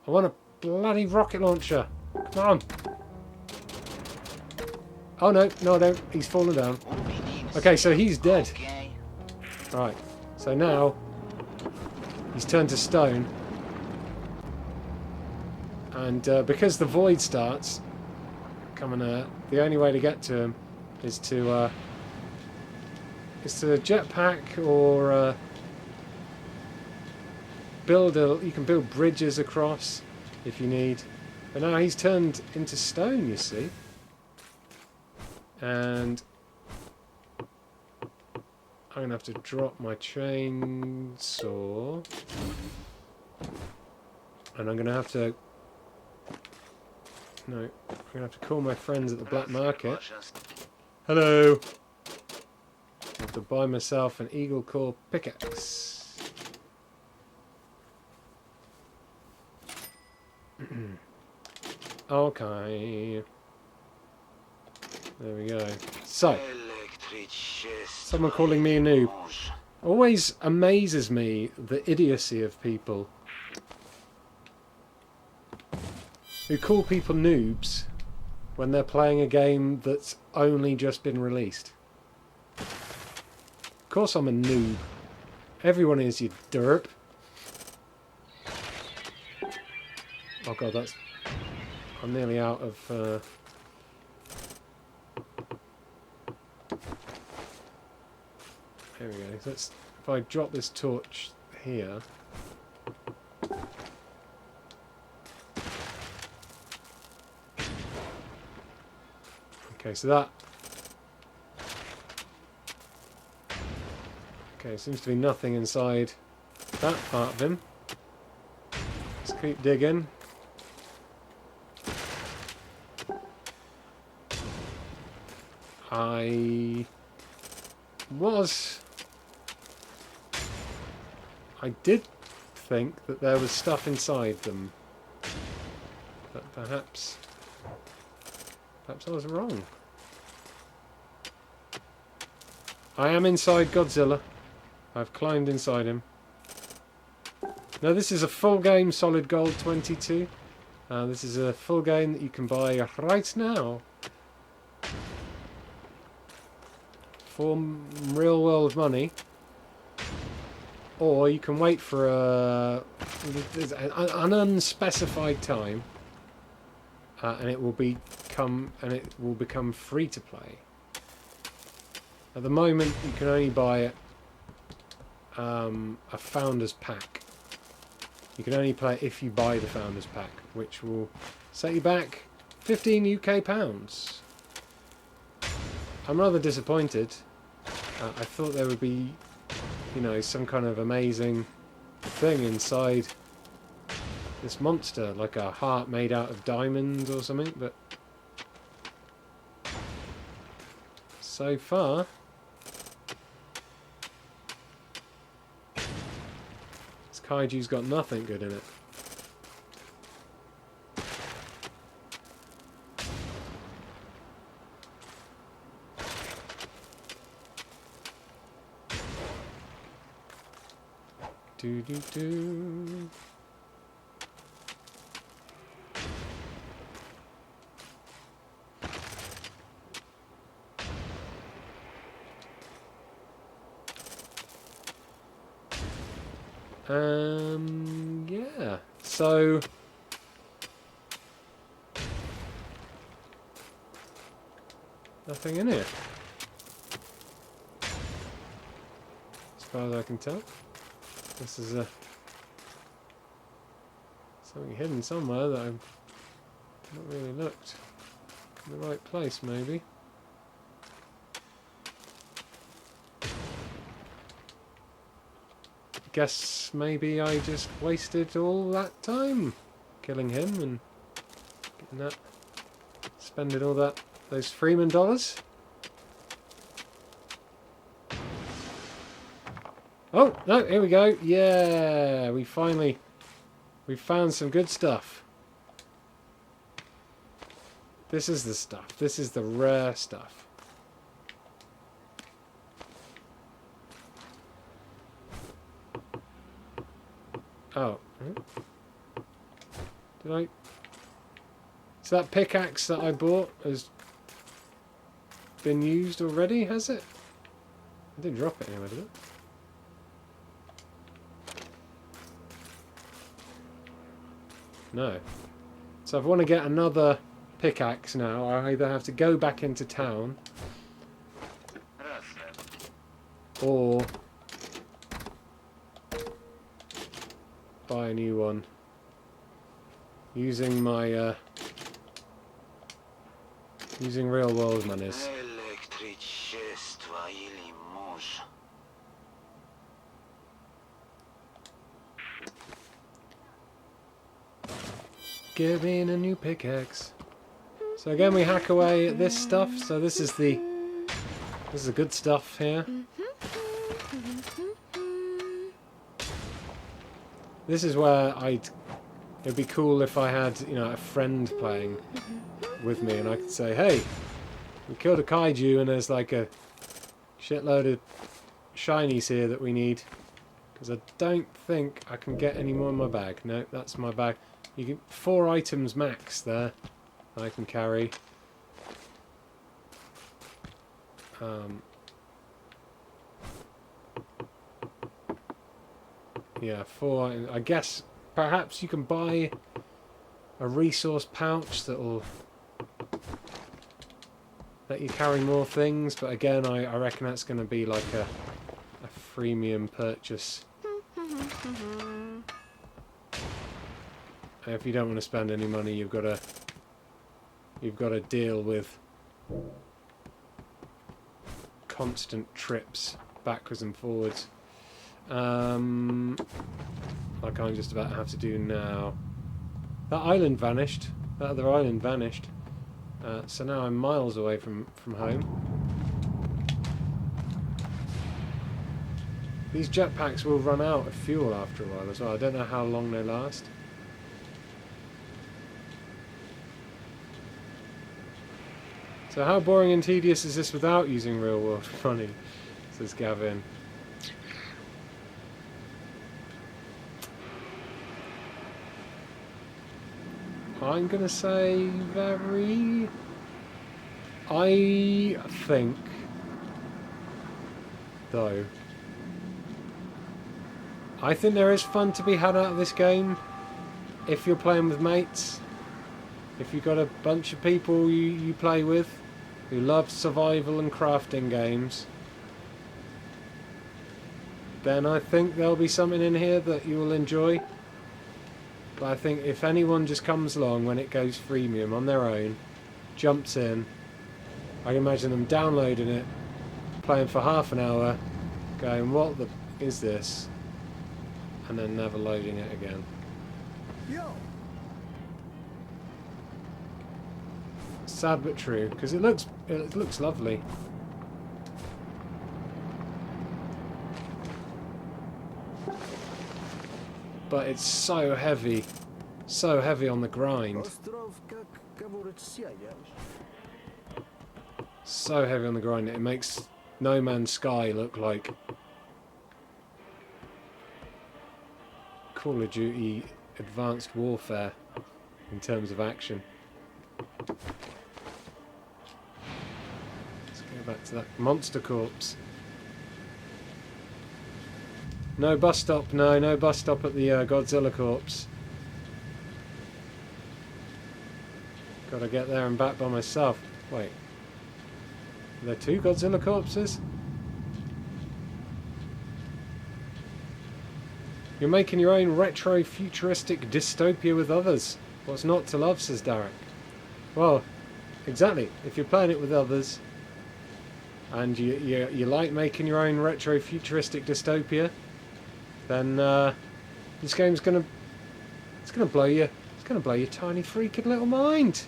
Speaker 1: I want a bloody rocket launcher. Come on. Oh, no. No, I don't. He's fallen down. Okay, so he's dead. Right. So now he's turned to stone. And because the void starts coming out, the only way to get to him is to... It's a jetpack or you can build bridges across if you need. But now he's turned into stone, you see. And I'm going to have to drop my chainsaw. And I'm going to have to... No, I'm going to have to call my friends at the black market. Hello! I have to buy myself an eagle core pickaxe. Okay. There we go. So, someone calling me a noob. Always amazes me the idiocy of people who call people noobs when they're playing a game that's only just been released. Of course I'm a noob. Everyone is, you derp. Oh god, that's... I'm nearly out of... There we go. Let's, if I drop this torch here... Okay, so that... Okay, seems to be nothing inside that part of him. Let's keep digging. I did think that there was stuff inside them. But perhaps I was wrong. I am inside Godzilla. I've climbed inside him. Now this is a full game Solid Gold 22. This is a full game that you can buy right now. For real world money. Or you can wait for an unspecified time. And it will become free to play. At the moment, you can only buy it a Founders Pack. You can only play it if you buy the Founders Pack, which will set you back 15 UK pounds. I'm rather disappointed. I thought there would be, you know, some kind of amazing thing inside this monster, like a heart made out of diamonds or something, but so far this kaiju's got nothing good in it. Do do do. Yeah. So nothing in here, as far as I can tell. This is something hidden somewhere that I've not really looked in the right place, maybe. Guess maybe I just wasted all that time killing him and getting that, spending all those Freeman dollars. Oh, no, here we go. Yeah, we found some good stuff. This is the stuff. This is the rare stuff. Oh. Did I... So that pickaxe that I bought has been used already, has it? I didn't drop it anywhere, did it? No. So if I want to get another pickaxe now, I either have to go back into town or buy a new one using my using real world monies. Give me a new pickaxe. So again, we hack away at this stuff. So this is This is the good stuff here. This is where it'd be cool if I had, you know, a friend playing with me and I could say, hey, we killed a kaiju and there's like a shitload of shinies here that we need. Because I don't think I can get any more in my bag. No, that's my bag. You get 4 items max there I can carry. Yeah, 4. I guess perhaps you can buy a resource pouch that'll let you carry more things, but again, I reckon that's going to be like a freemium purchase. If you don't want to spend any money, you've got to deal with constant trips backwards and forwards, like I'm just about to have to do now. That island vanished. That other island vanished. So now I'm miles away from home. These jetpacks will run out of fuel after a while as well. I don't know how long they last. So how boring and tedious is this without using real world money? Says Gavin. I'm gonna say very... I think, though, I think there is fun to be had out of this game if you're playing with mates. If you've got a bunch of people you play with who love survival and crafting games, then I think there'll be something in here that you will enjoy. But I think if anyone just comes along when it goes freemium on their own, jumps in, I can imagine them downloading it, playing for half an hour, going, what the is this? And then never loading it again. Yo. Sad but true, because it looks lovely. But it's so heavy on the grind. So heavy on the grind, it makes No Man's Sky look like Call of Duty Advanced Warfare in terms of action. Let's go back to that monster corpse. No bus stop, no bus stop at the Godzilla corpse. Gotta get there and back by myself. Wait. Are there 2 Godzilla corpses? You're making your own retro-futuristic dystopia with others. What's not to love, says Derek. Well, exactly. If you're playing it with others, and you like making your own retro-futuristic dystopia, then this game's gonna blow your tiny freaking little mind.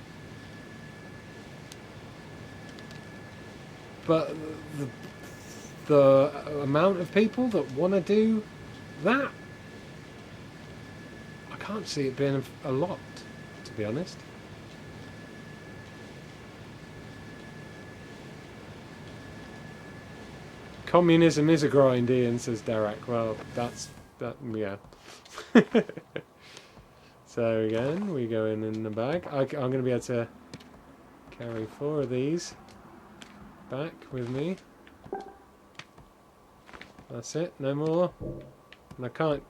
Speaker 1: But the amount of people that want to do that, I can't see it being a lot, to be honest. Communism is a grind, Ian, says Derek. Well, yeah. So again, we go in the bag. I'm going to be able to carry 4 of these back with me. That's it, no more. And I can't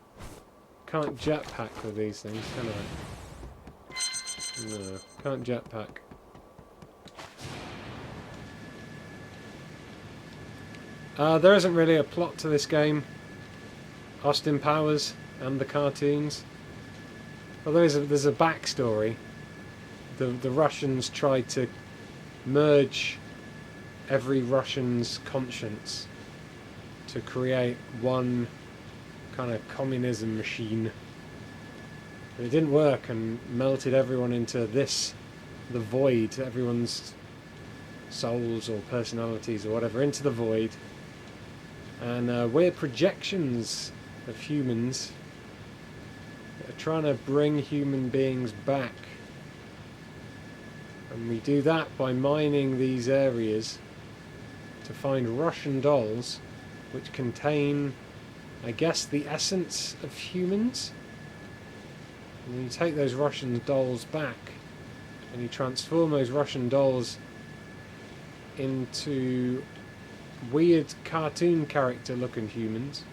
Speaker 1: jetpack with these things, can I? No, can't jetpack. There isn't really a plot to this game. Austin Powers and the cartoons. Well, there's a backstory. The Russians tried to merge every Russian's conscience to create one kind of communism machine. But it didn't work and melted everyone into the void. Everyone's souls or personalities or whatever into the void, and we're projections of humans that are trying to bring human beings back. And we do that by mining these areas to find Russian dolls which contain, I guess, the essence of humans. And you take those Russian dolls back and you transform those Russian dolls into weird cartoon character looking humans.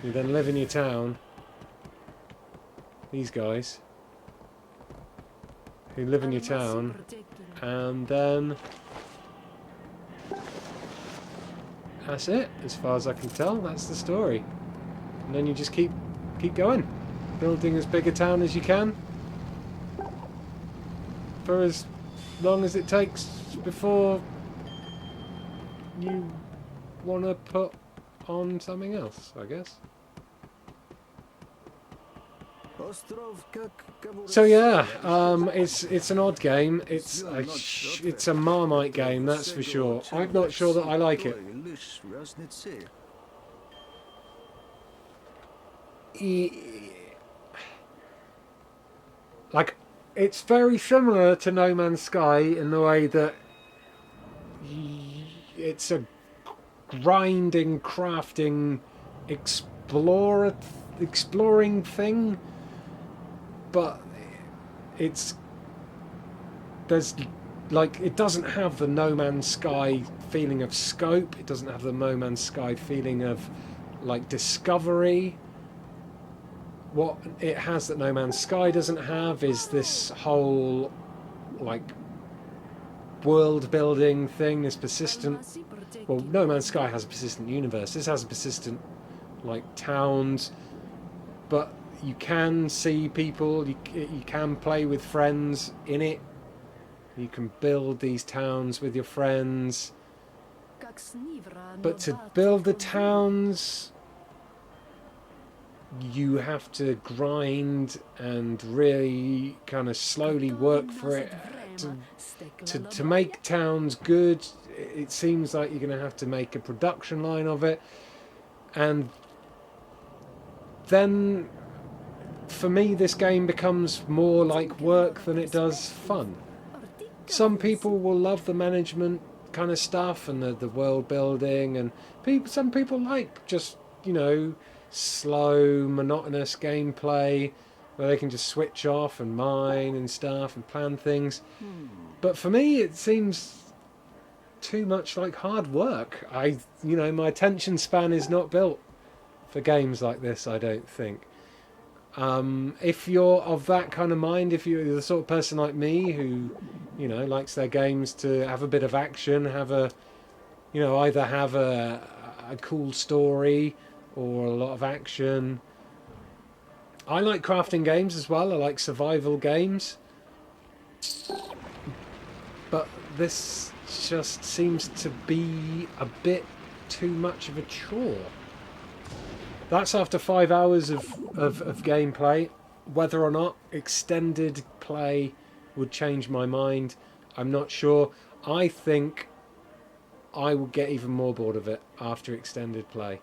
Speaker 1: You then live in your town. These guys who live in your town, and then that's it, as far as I can tell. That's the story. And then you just keep going, building as big a town as you can for as long as it takes before you want to put on something else, I guess. So yeah, it's an odd game. It's a Marmite game, that's for sure. I'm not sure that I like it. Like, it's very similar to No Man's Sky in the way that it's a grinding, crafting, exploring thing, but it doesn't have the No Man's Sky feeling of scope. It doesn't have the No Man's Sky feeling of like discovery. What it has that No Man's Sky doesn't have is this whole like world building thing, this persistent, well, No Man's Sky has a persistent universe. This has a persistent like towns, but you can see people, you can play with friends in it. You can build these towns with your friends. But to build the towns, you have to grind and really kind of slowly work for it. To make towns good, it seems like you're going to have to make a production line of it. And then, for me, this game becomes more like work than it does fun. Some people will love the management kind of stuff and the world building, and some people like just, slow, monotonous gameplay where they can just switch off and mine and stuff and plan things. But for me, it seems too much like hard work. My attention span is not built for games like this, I don't think. If you're of that kind of mind, if you're the sort of person like me who, likes their games to have a bit of action, either have a cool story or a lot of action. I like crafting games as well. I like survival games. But this just seems to be a bit too much of a chore. That's after 5 hours of gameplay. Whether or not extended play would change my mind, I'm not sure. I think I will get even more bored of it after extended play.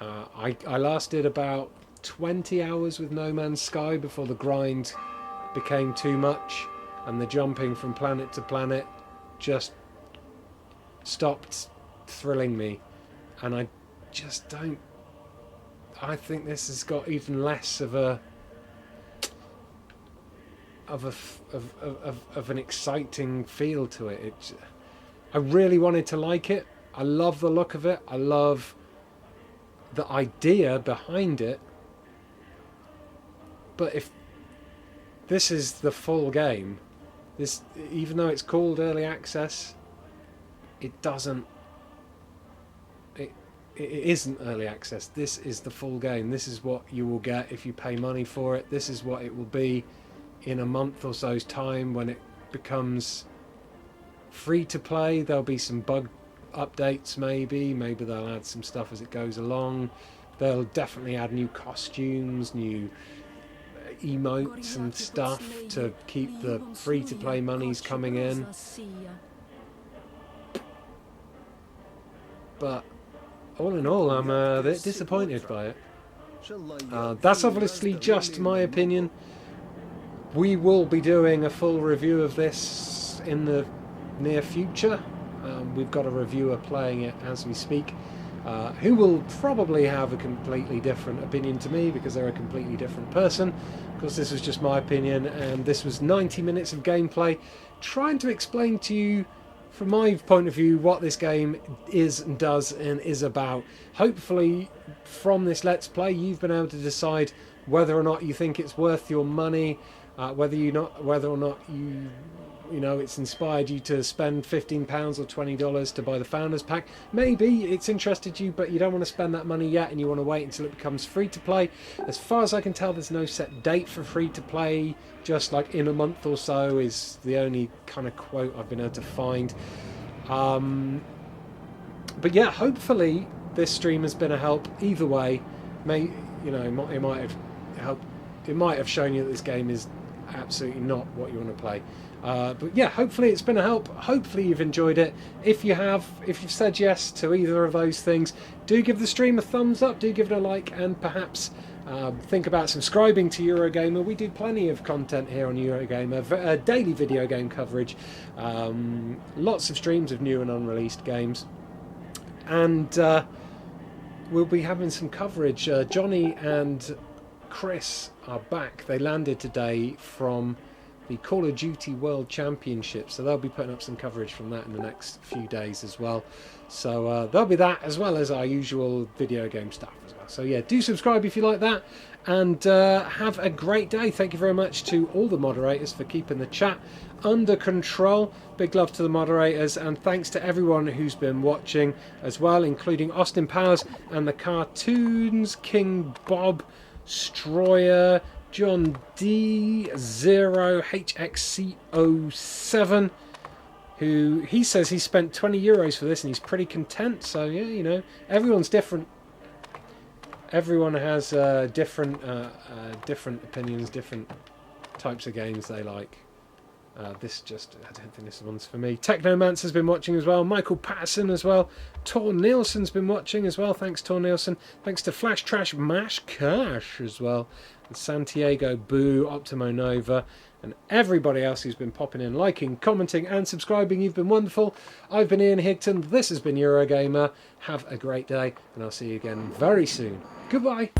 Speaker 1: I lasted about 20 hours with No Man's Sky before the grind became too much and the jumping from planet to planet just stopped thrilling me, and I just don't. I think this has got even less of an exciting feel to it. I really wanted to like it. I love the look of it. I love the idea behind it. But if this is the full game, even though it's called early access, it doesn't. It isn't early access. This is the full game. This is what you will get if you pay money for it. This is what it will be in a month or so's time when it becomes free to play. There'll be some bug updates maybe they'll add some stuff as it goes along. They'll definitely add new costumes, new emotes and stuff to keep the free-to-play monies coming in. But all in all, I'm a bit disappointed by it. That's obviously just my opinion. We will be doing a full review of this in the near future. We've got a reviewer playing it as we speak, who will probably have a completely different opinion to me because they're a completely different person. Of course, this was just my opinion, and this was 90 minutes of gameplay trying to explain to you, from my point of view, what this game is and does and is about. Hopefully, from this Let's Play, you've been able to decide whether or not you think it's worth your money, whether or not you know it's inspired you to spend £15 or $20 to buy the Founders Pack. Maybe it's interested you, but you don't want to spend that money yet, and you want to wait until it becomes free to play. As far as I can tell, there's no set date for free to play. Just like in a month or so is the only kind of quote I've been able to find. But yeah, hopefully this stream has been a help. Either way, it might have helped. It might have shown you that this game is absolutely not what you want to play. But yeah, hopefully it's been a help. Hopefully you've enjoyed it. If you have, if you've said yes to either of those things, do give the stream a thumbs up, do give it a like, and perhaps think about subscribing to Eurogamer. We do plenty of content here on Eurogamer, daily video game coverage, lots of streams of new and unreleased games, and we'll be having some coverage. Johnny and Chris are back. They landed today from the Call of Duty World Championship, so they'll be putting up some coverage from that in the next few days as well. So there'll be that, as well as our usual video game stuff as well. So yeah, do subscribe if you like that, and have a great day. Thank you very much to all the moderators for keeping the chat under control. Big love to the moderators, and thanks to everyone who's been watching as well, including Austin Powers and the Cartoons, King Bob, Stroyer, John D0HXC07, who he says he spent €20 for this and he's pretty content. So yeah, you know, everyone's different. Everyone has different opinions, different types of games they like. I don't think this one's for me. Technomancer's been watching as well. Michael Patterson as well. Tor Nielsen's been watching as well. Thanks, Tor Nielsen. Thanks to Flash Trash Mash Cash as well. And Santiago Boo, Optimo Nova, and everybody else who's been popping in, liking, commenting, and subscribing. You've been wonderful. I've been Ian Higton. This has been Eurogamer. Have a great day, and I'll see you again very soon. Goodbye.